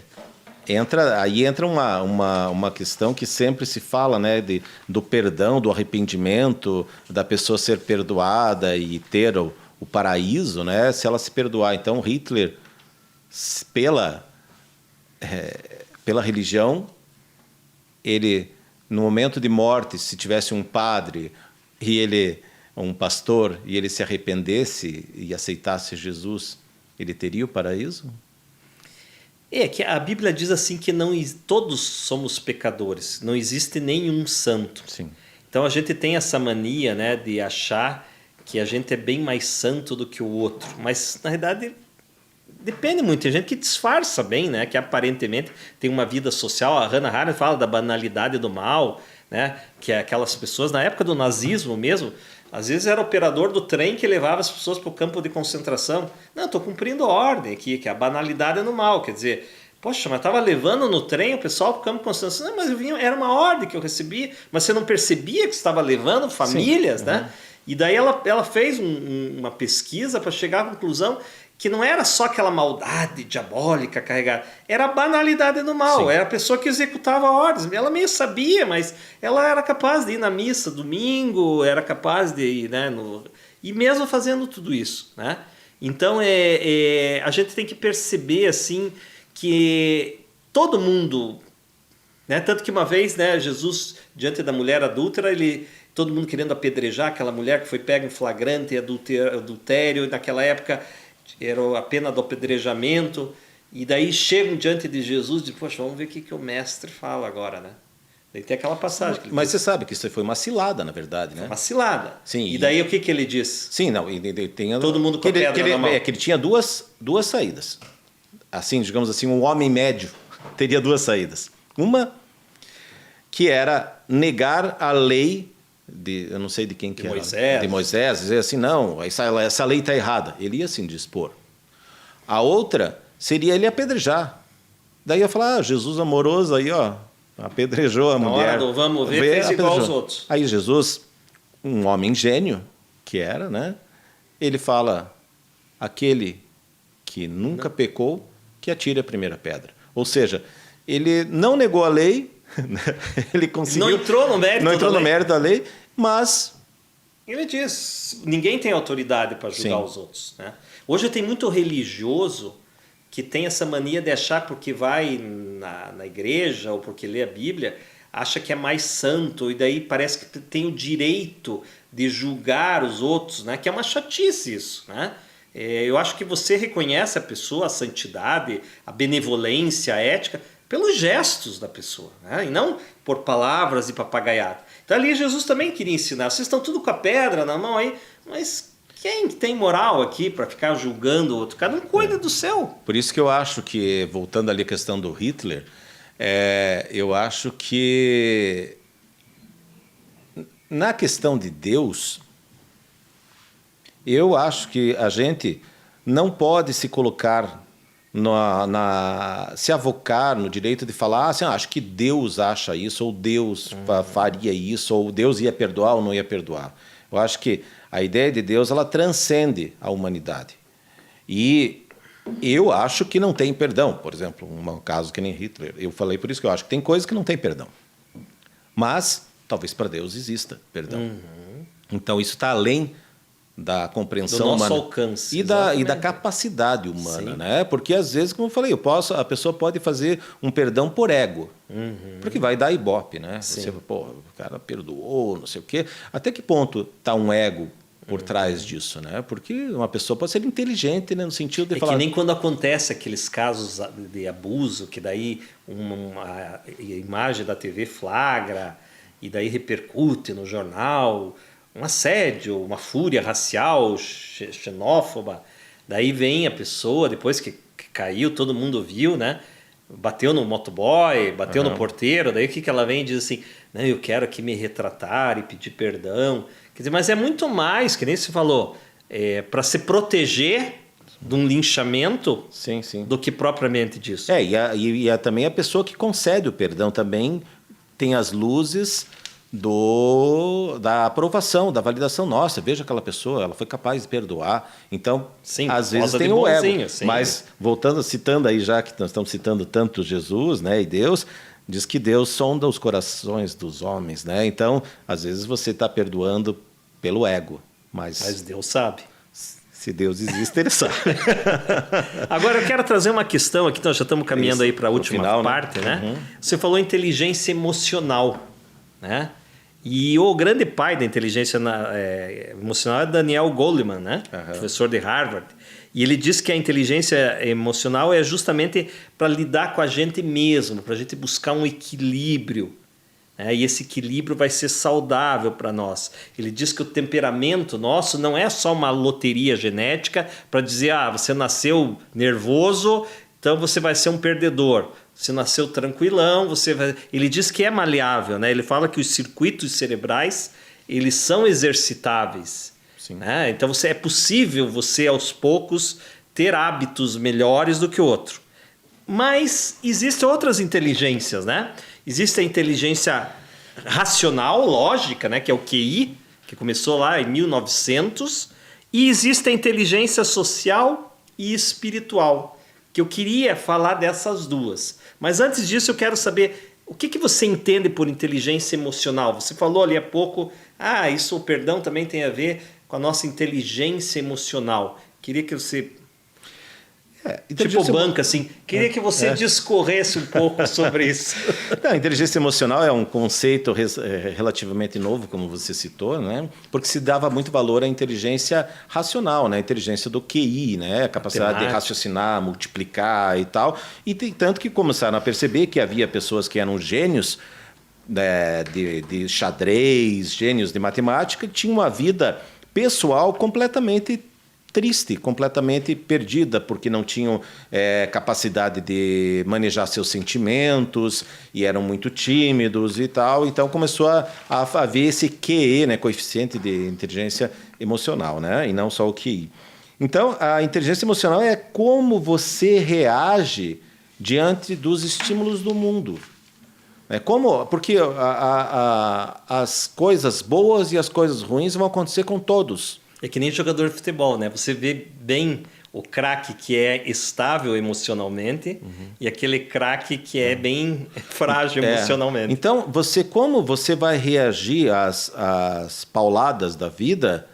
entra uma questão que sempre se fala, né, do perdão, do arrependimento, da pessoa ser perdoada e ter o paraíso, né, se ela se perdoar. Então, Hitler, pela religião, ele, no momento de morte, se tivesse um padre um pastor, e ele se arrependesse e aceitasse Jesus, ele teria o paraíso? É que a Bíblia diz assim que todos somos pecadores, não existe nenhum santo. Sim. Então a gente tem essa mania, né, de achar que a gente é bem mais santo do que o outro, mas na verdade depende muito. Tem gente que disfarça bem, né, que aparentemente tem uma vida social. A Hannah Arendt fala da banalidade do mal, né, que é aquelas pessoas na época do nazismo mesmo. Às vezes era operador do trem que levava as pessoas para o campo de concentração. Não, estou cumprindo a ordem aqui, que a banalidade é no mal. Quer dizer, poxa, mas estava levando no trem o pessoal para o campo de concentração. Não, mas era uma ordem que eu recebi, mas você não percebia que estava levando famílias, né? E daí ela fez uma pesquisa para chegar à conclusão que não era só aquela maldade diabólica carregada, era a banalidade do mal. Sim. Era a pessoa que executava ordens. Ela meio sabia, mas ela era capaz de ir na missa domingo, era capaz de ir, né, e mesmo fazendo tudo isso, né? Então a gente tem que perceber assim que todo mundo, né, tanto que uma vez, né, Jesus diante da mulher adúltera, todo mundo querendo apedrejar aquela mulher que foi pega em flagrante adultério, e naquela época era a pena do apedrejamento, e daí chegam diante de Jesus e dizem, poxa, vamos ver o que o mestre fala agora, né? Daí tem aquela passagem. Que mas você sabe que isso foi uma cilada, na verdade, né? Uma cilada. Sim. E daí o que ele diz? Sim, não, tem todo mundo com a pedra na mão. Que ele tinha duas saídas. Assim, digamos assim, um homem médio teria duas saídas. Uma que era negar a lei eu não sei de quem que era, de Moisés, dizer assim, não, essa lei está errada. Ele ia se indispor. A outra seria ele apedrejar. Daí ia falar, Jesus amoroso aí, ó, apedrejou a mulher. Na hora do vamos ver, fez igual aos outros. Aí Jesus, um homem gênio que era, né? Ele fala, aquele que nunca pecou, que atire a primeira pedra. Ou seja, ele não negou a lei, ele conseguiu. Não entrou no mérito da lei, mas ele diz: ninguém tem autoridade para julgar os outros, né? Hoje tem muito religioso que tem essa mania de achar porque vai na igreja ou porque lê a Bíblia, acha que é mais santo e daí parece que tem o direito de julgar os outros, né? Que é uma chatice isso, né? Eu acho que você reconhece a pessoa, a santidade, a benevolência, a ética, pelos gestos da pessoa, né? E não por palavras e papagaiado. Então ali Jesus também queria ensinar. Vocês estão tudo com a pedra na mão aí, mas quem tem moral aqui para ficar julgando o outro? Cada um cuida do seu. Por isso que eu acho que, voltando ali à questão do Hitler, eu acho que na questão de Deus, eu acho que a gente não pode se colocar se avocar no direito de falar assim, acho que Deus acha isso, ou Deus faria isso, ou Deus ia perdoar ou não ia perdoar. Eu acho que a ideia de Deus, ela transcende a humanidade. E eu acho que não tem perdão. Por exemplo, um caso que nem Hitler. Eu falei por isso que eu acho que tem coisas que não tem perdão. Mas talvez para Deus exista perdão. Então isso está além da compreensão do nosso humana alcance e da capacidade humana, né? Porque às vezes, como eu falei, a pessoa pode fazer um perdão por ego, porque vai dar ibope, né? Você, o cara perdoou, não sei o quê. Até que ponto está um ego por trás disso, né? Porque uma pessoa pode ser inteligente, né? No sentido de falar... que nem quando acontece aqueles casos de abuso, que daí a imagem da TV flagra e daí repercute no jornal, um assédio, uma fúria racial, xenófoba. Daí vem a pessoa, depois que caiu, todo mundo viu, né? Bateu no motoboy, bateu no porteiro, daí o que ela vem e diz assim, não, eu quero aqui me retratar e pedir perdão. Quer dizer, mas é muito mais, que nem você falou, para se proteger de um linchamento Sim, sim. do que propriamente disso. E também a pessoa que concede o perdão também tem as luzes da aprovação, da validação. Nossa, veja aquela pessoa, ela foi capaz de perdoar. Então, sim, às vezes tem o ego. Sim. Mas, citando aí, já que nós estamos citando tanto Jesus, né, e Deus, diz que Deus sonda os corações dos homens, né? Então, às vezes você está perdoando pelo ego. Mas Deus sabe. Se Deus existe, ele sabe. Agora eu quero trazer uma questão aqui, nós já estamos caminhando aí para a última final, parte, né? Você falou inteligência emocional, né? E o grande pai da inteligência emocional é Daniel Goleman, né? Professor de Harvard. E ele diz que a inteligência emocional é justamente para lidar com a gente mesmo, para a gente buscar um equilíbrio. E esse equilíbrio vai ser saudável para nós. Ele diz que o temperamento nosso não é só uma loteria genética para dizer, você nasceu nervoso, então você vai ser um perdedor. Você nasceu tranquilão, Ele diz que é maleável, né? Ele fala que os circuitos cerebrais, eles são exercitáveis. Sim. Né? Então é possível você, aos poucos, ter hábitos melhores do que o outro. Mas existem outras inteligências, né? Existe a inteligência racional, lógica, né? Que é o QI, que começou lá em 1900. E existe a inteligência social e espiritual, que eu queria falar dessas duas. Mas antes disso eu quero saber o que você entende por inteligência emocional. Você falou ali há pouco, o perdão também tem a ver com a nossa inteligência emocional. Queria que você... Tipo banca, assim. Queria que você discorresse um pouco sobre isso. Não, a inteligência emocional é um conceito relativamente novo, como você citou, né? Porque se dava muito valor à inteligência racional, né? A inteligência do QI, né? A capacidade de raciocinar, multiplicar e tal. E tanto que começaram a perceber que havia pessoas que eram gênios de xadrez, gênios de matemática, que tinham uma vida pessoal completamente triste, completamente perdida, porque não tinham capacidade de manejar seus sentimentos e eram muito tímidos e tal. Então começou a haver esse QE, né, coeficiente de inteligência emocional, né, e não só o QI. Então a inteligência emocional é como você reage diante dos estímulos do mundo. Porque as coisas boas e as coisas ruins vão acontecer com todos. É que nem jogador de futebol, né? Você vê bem o craque que é estável emocionalmente e aquele craque que é bem frágil emocionalmente. Então, como você vai reagir às pauladas da vida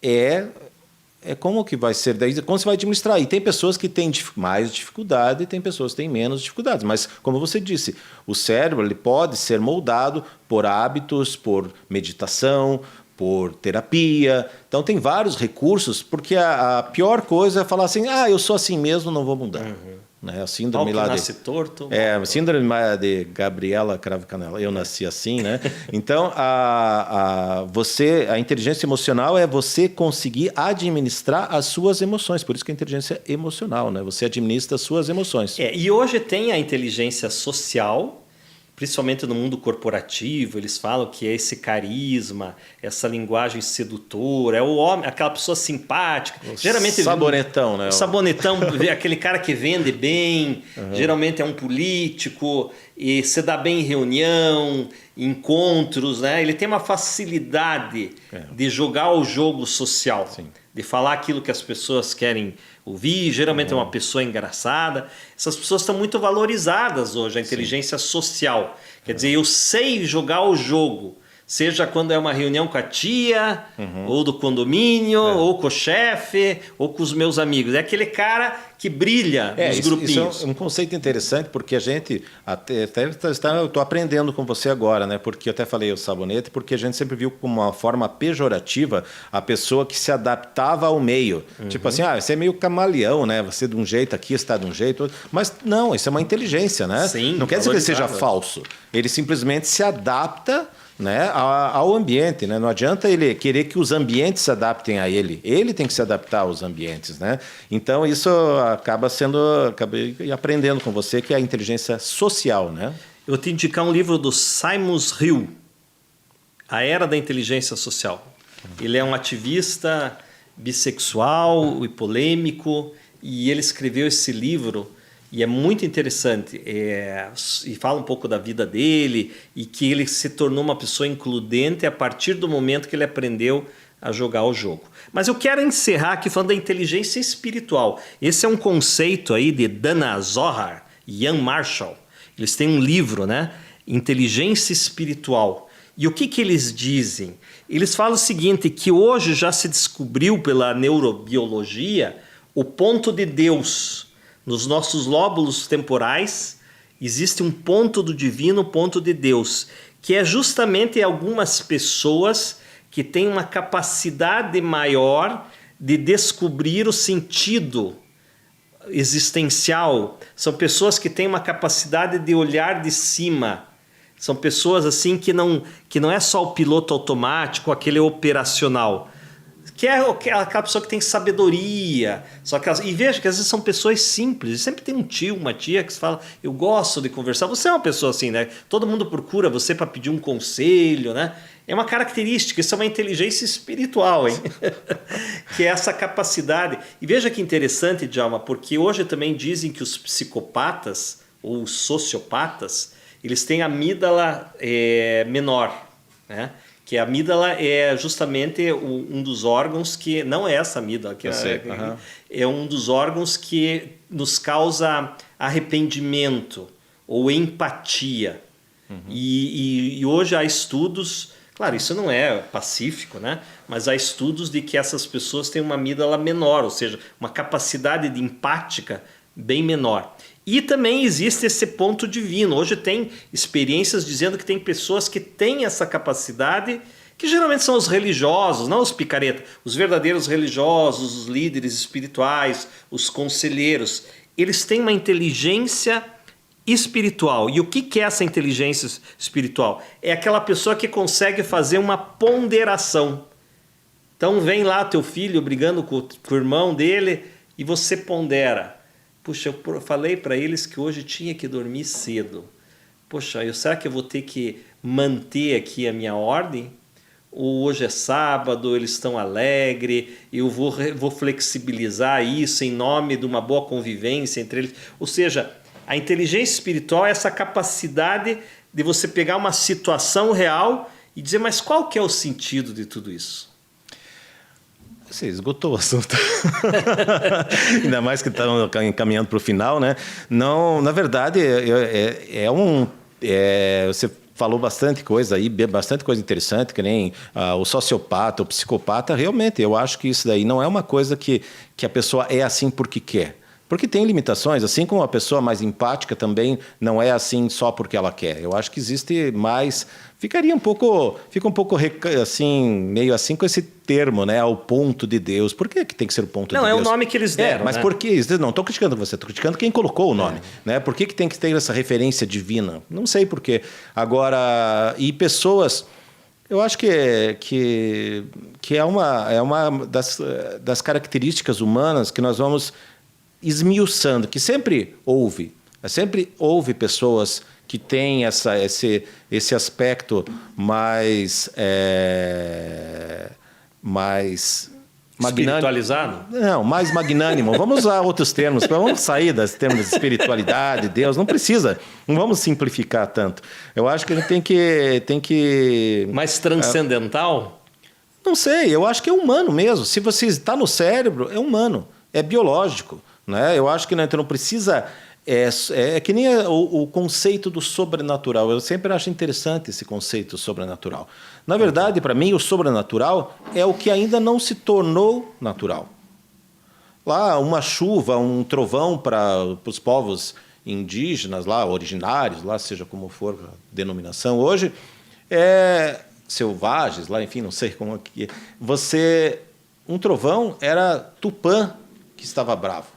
é como que vai ser daí, como você vai administrar. E tem pessoas que têm mais dificuldade e tem pessoas que têm menos dificuldades. Mas, como você disse, o cérebro ele pode ser moldado por hábitos, por meditação, por terapia. Então tem vários recursos, porque a pior coisa é falar assim, eu sou assim mesmo, não vou mudar. Né? A síndrome lá nasce torto. Síndrome de Gabriela Cravo Canela. Eu nasci assim, né? Então a inteligência emocional é você conseguir administrar as suas emoções. Por isso que a inteligência emocional, né? Você administra as suas emoções. E hoje tem a inteligência social, principalmente no mundo corporativo, eles falam que é esse carisma, essa linguagem sedutora, é o homem, aquela pessoa simpática. Geralmente sabonetão, né? O sabonetão, aquele cara que vende bem, geralmente é um político, e se dá bem em reunião, em encontros, né? Ele tem uma facilidade de jogar o jogo social, de falar aquilo que as pessoas querem ouvir, geralmente é uma pessoa engraçada. Essas pessoas estão muito valorizadas hoje, a inteligência social. Quer dizer, eu sei jogar o jogo, seja quando é uma reunião com a tia, ou do condomínio, ou com o chefe, ou com os meus amigos. É aquele cara que brilha nos grupinhos. Isso é um conceito interessante, porque a gente eu estou aprendendo com você agora, né? Porque eu até falei o sabonete, porque a gente sempre viu como uma forma pejorativa a pessoa que se adaptava ao meio. Tipo assim, você é meio camaleão, né? Você de um jeito aqui, está de um jeito. Mas não, isso é uma inteligência, né? Sim, não quer dizer que ele seja falso. Ele simplesmente se adapta, né, ao ambiente, né? Não adianta ele querer que os ambientes se adaptem a ele. Ele tem que se adaptar aos ambientes, né? Então isso acabei aprendendo com você que é a inteligência social, né? Eu vou te indicar um livro do Simon Hill, A Era da Inteligência Social. Ele é um ativista bissexual e polêmico, e ele escreveu esse livro, e é muito interessante, e fala um pouco da vida dele, e que ele se tornou uma pessoa includente a partir do momento que ele aprendeu a jogar o jogo. Mas eu quero encerrar aqui falando da inteligência espiritual. Esse é um conceito aí de Dana Zohar e Ian Marshall. Eles têm um livro, né? Inteligência espiritual. E o que eles dizem? Eles falam o seguinte, que hoje já se descobriu pela neurobiologia o ponto de Deus. Nos nossos lóbulos temporais existe um ponto do divino, um ponto de Deus, que é justamente algumas pessoas que têm uma capacidade maior de descobrir o sentido existencial. São pessoas que têm uma capacidade de olhar de cima. São pessoas assim que não é só o piloto automático, aquele operacional. Que é aquela pessoa que tem sabedoria. E veja que às vezes são pessoas simples. Sempre tem um tio, uma tia que fala, eu gosto de conversar. Você é uma pessoa assim, né? Todo mundo procura você para pedir um conselho, né? É uma característica, isso é uma inteligência espiritual, hein? Que é essa capacidade. E veja que interessante, Djalma, porque hoje também dizem que os psicopatas ou os sociopatas, eles têm a amígdala menor, né? Que a amígdala é justamente um dos órgãos que... Não é essa amígdala, que é um dos órgãos que nos causa arrependimento ou empatia. Uhum. E hoje há estudos... Claro, isso não é pacífico, né? Mas há estudos de que essas pessoas têm uma amígdala menor, ou seja, uma capacidade de empática bem menor. E também existe esse ponto divino. Hoje tem experiências dizendo que tem pessoas que têm essa capacidade, que geralmente são os religiosos, não os picaretas, os verdadeiros religiosos, os líderes espirituais, os conselheiros. Eles têm uma inteligência espiritual. E o que é essa inteligência espiritual? É aquela pessoa que consegue fazer uma ponderação. Então vem lá teu filho brigando com o irmão dele e você pondera. Puxa, eu falei para eles que hoje tinha que dormir cedo. Poxa, será que eu vou ter que manter aqui a minha ordem? Ou hoje é sábado, eles estão alegres, eu vou flexibilizar isso em nome de uma boa convivência entre eles. Ou seja, a inteligência espiritual é essa capacidade de você pegar uma situação real e dizer, mas qual que é o sentido de tudo isso? Você esgotou o assunto. Ainda mais que estão encaminhando para o final, né? Não, na verdade, você falou bastante coisa aí, bastante coisa interessante, que nem o sociopata, o psicopata. Realmente, eu acho que isso daí não é uma coisa que a pessoa é assim porque quer. Porque tem limitações, assim como a pessoa mais empática também não é assim só porque ela quer. Eu acho que existe mais... Fica um pouco assim, meio assim com esse termo, né? Ao ponto de Deus. Por que tem que ser o ponto de Deus? Não, é o nome que eles deram, mas né? por que? Não estou criticando você, estou criticando quem colocou o nome. Né? Por que tem que ter essa referência divina? Não sei por quê. Agora, e pessoas... Eu acho que é uma das características humanas que nós vamos esmiuçando, que sempre houve pessoas que têm esse aspecto mais espiritualizado? Não, mais magnânimo. Vamos usar outros termos, vamos sair dos termos de espiritualidade, Deus, não vamos simplificar tanto. Eu acho que a gente tem que mais transcendental? Não sei, eu acho que é humano mesmo. Se você está no cérebro, é humano, é biológico. Né? Eu acho que não precisa... É que nem o conceito do sobrenatural. Eu sempre acho interessante esse conceito sobrenatural. Na verdade, para mim, o sobrenatural é o que ainda não se tornou natural. Lá, uma chuva, um trovão para os povos indígenas, lá, originários, lá, seja como for a denominação hoje, selvagens, lá, enfim, não sei como que é. Um trovão era Tupã que estava bravo.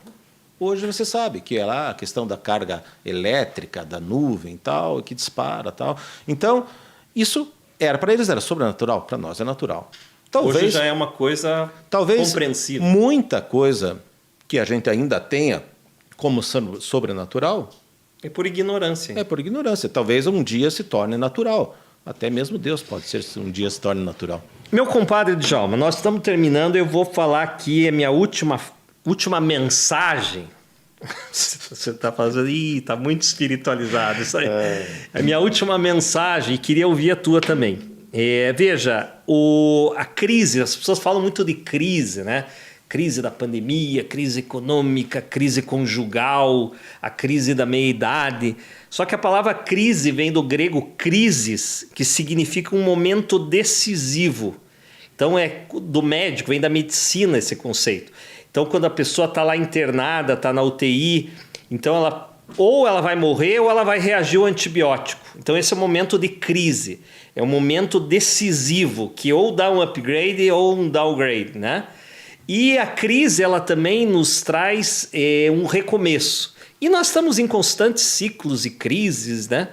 Hoje você sabe que é lá a questão da carga elétrica, da nuvem e tal, que dispara tal. Então, isso para eles era sobrenatural, para nós é natural. Hoje já é uma coisa compreensível. Muita coisa que a gente ainda tenha como sobrenatural, É por ignorância. é por ignorância. Talvez um dia se torne natural. Até mesmo Deus pode ser que um dia se torne natural. Meu compadre Djalma, nós estamos terminando. Eu vou falar aqui a minha última mensagem. Você está fazendo... Ih, está muito espiritualizado isso aí. A minha última mensagem, e queria ouvir a tua também. Veja, a crise, as pessoas falam muito de crise, né? Crise da pandemia, crise econômica, crise conjugal, a crise da meia-idade. Só que a palavra crise vem do grego crisis, que significa um momento decisivo. Então é do médico, vem da medicina esse conceito. Então quando a pessoa está lá internada, está na UTI, então ou ela vai morrer ou ela vai reagir ao antibiótico. Então esse é o momento de crise. É um momento decisivo, que ou dá um upgrade ou um downgrade, né? E a crise, ela também nos traz um recomeço. E nós estamos em constantes ciclos e crises, né?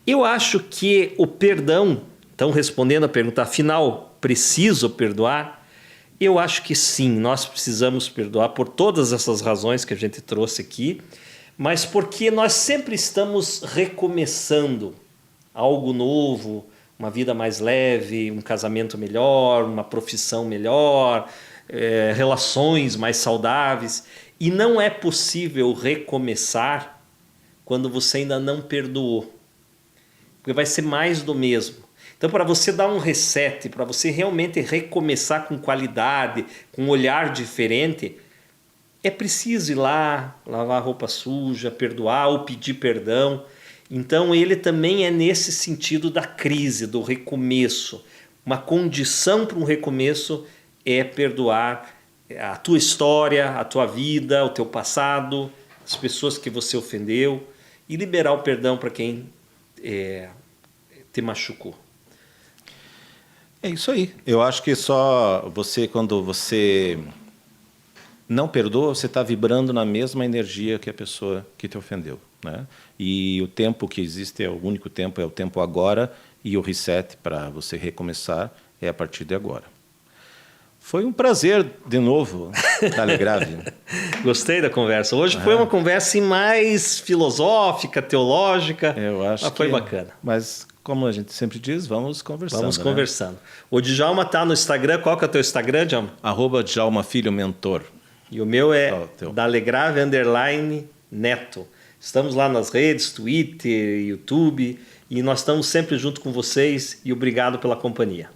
Eu acho que o perdão, então respondendo a pergunta, afinal, preciso perdoar? Eu acho que sim, nós precisamos perdoar por todas essas razões que a gente trouxe aqui, mas porque nós sempre estamos recomeçando algo novo, uma vida mais leve, um casamento melhor, uma profissão melhor, relações mais saudáveis. E não é possível recomeçar quando você ainda não perdoou, porque vai ser mais do mesmo. Então, para você dar um reset, para você realmente recomeçar com qualidade, com um olhar diferente, é preciso ir lá, lavar a roupa suja, perdoar ou pedir perdão. Então ele também é nesse sentido da crise, do recomeço. Uma condição para um recomeço é perdoar a tua história, a tua vida, o teu passado, as pessoas que você ofendeu e liberar o perdão para quem te machucou. É isso aí. Eu acho que só quando você não perdoa, você está vibrando na mesma energia que a pessoa que te ofendeu, né? E o tempo que existe o único tempo, é o tempo agora, e o reset para você recomeçar é a partir de agora. Foi um prazer de novo, Alegrave. Gostei da conversa. Hoje foi uma conversa mais filosófica, teológica. Eu acho mas foi bacana. Mas, como a gente sempre diz, vamos conversando. Vamos conversando. O Djalma está no Instagram. Qual que é o teu Instagram, Djalma? @Djalma Filho Mentor. E o meu é @Dalegrave_Neto. Estamos lá nas redes, Twitter, YouTube, e nós estamos sempre junto com vocês, e obrigado pela companhia.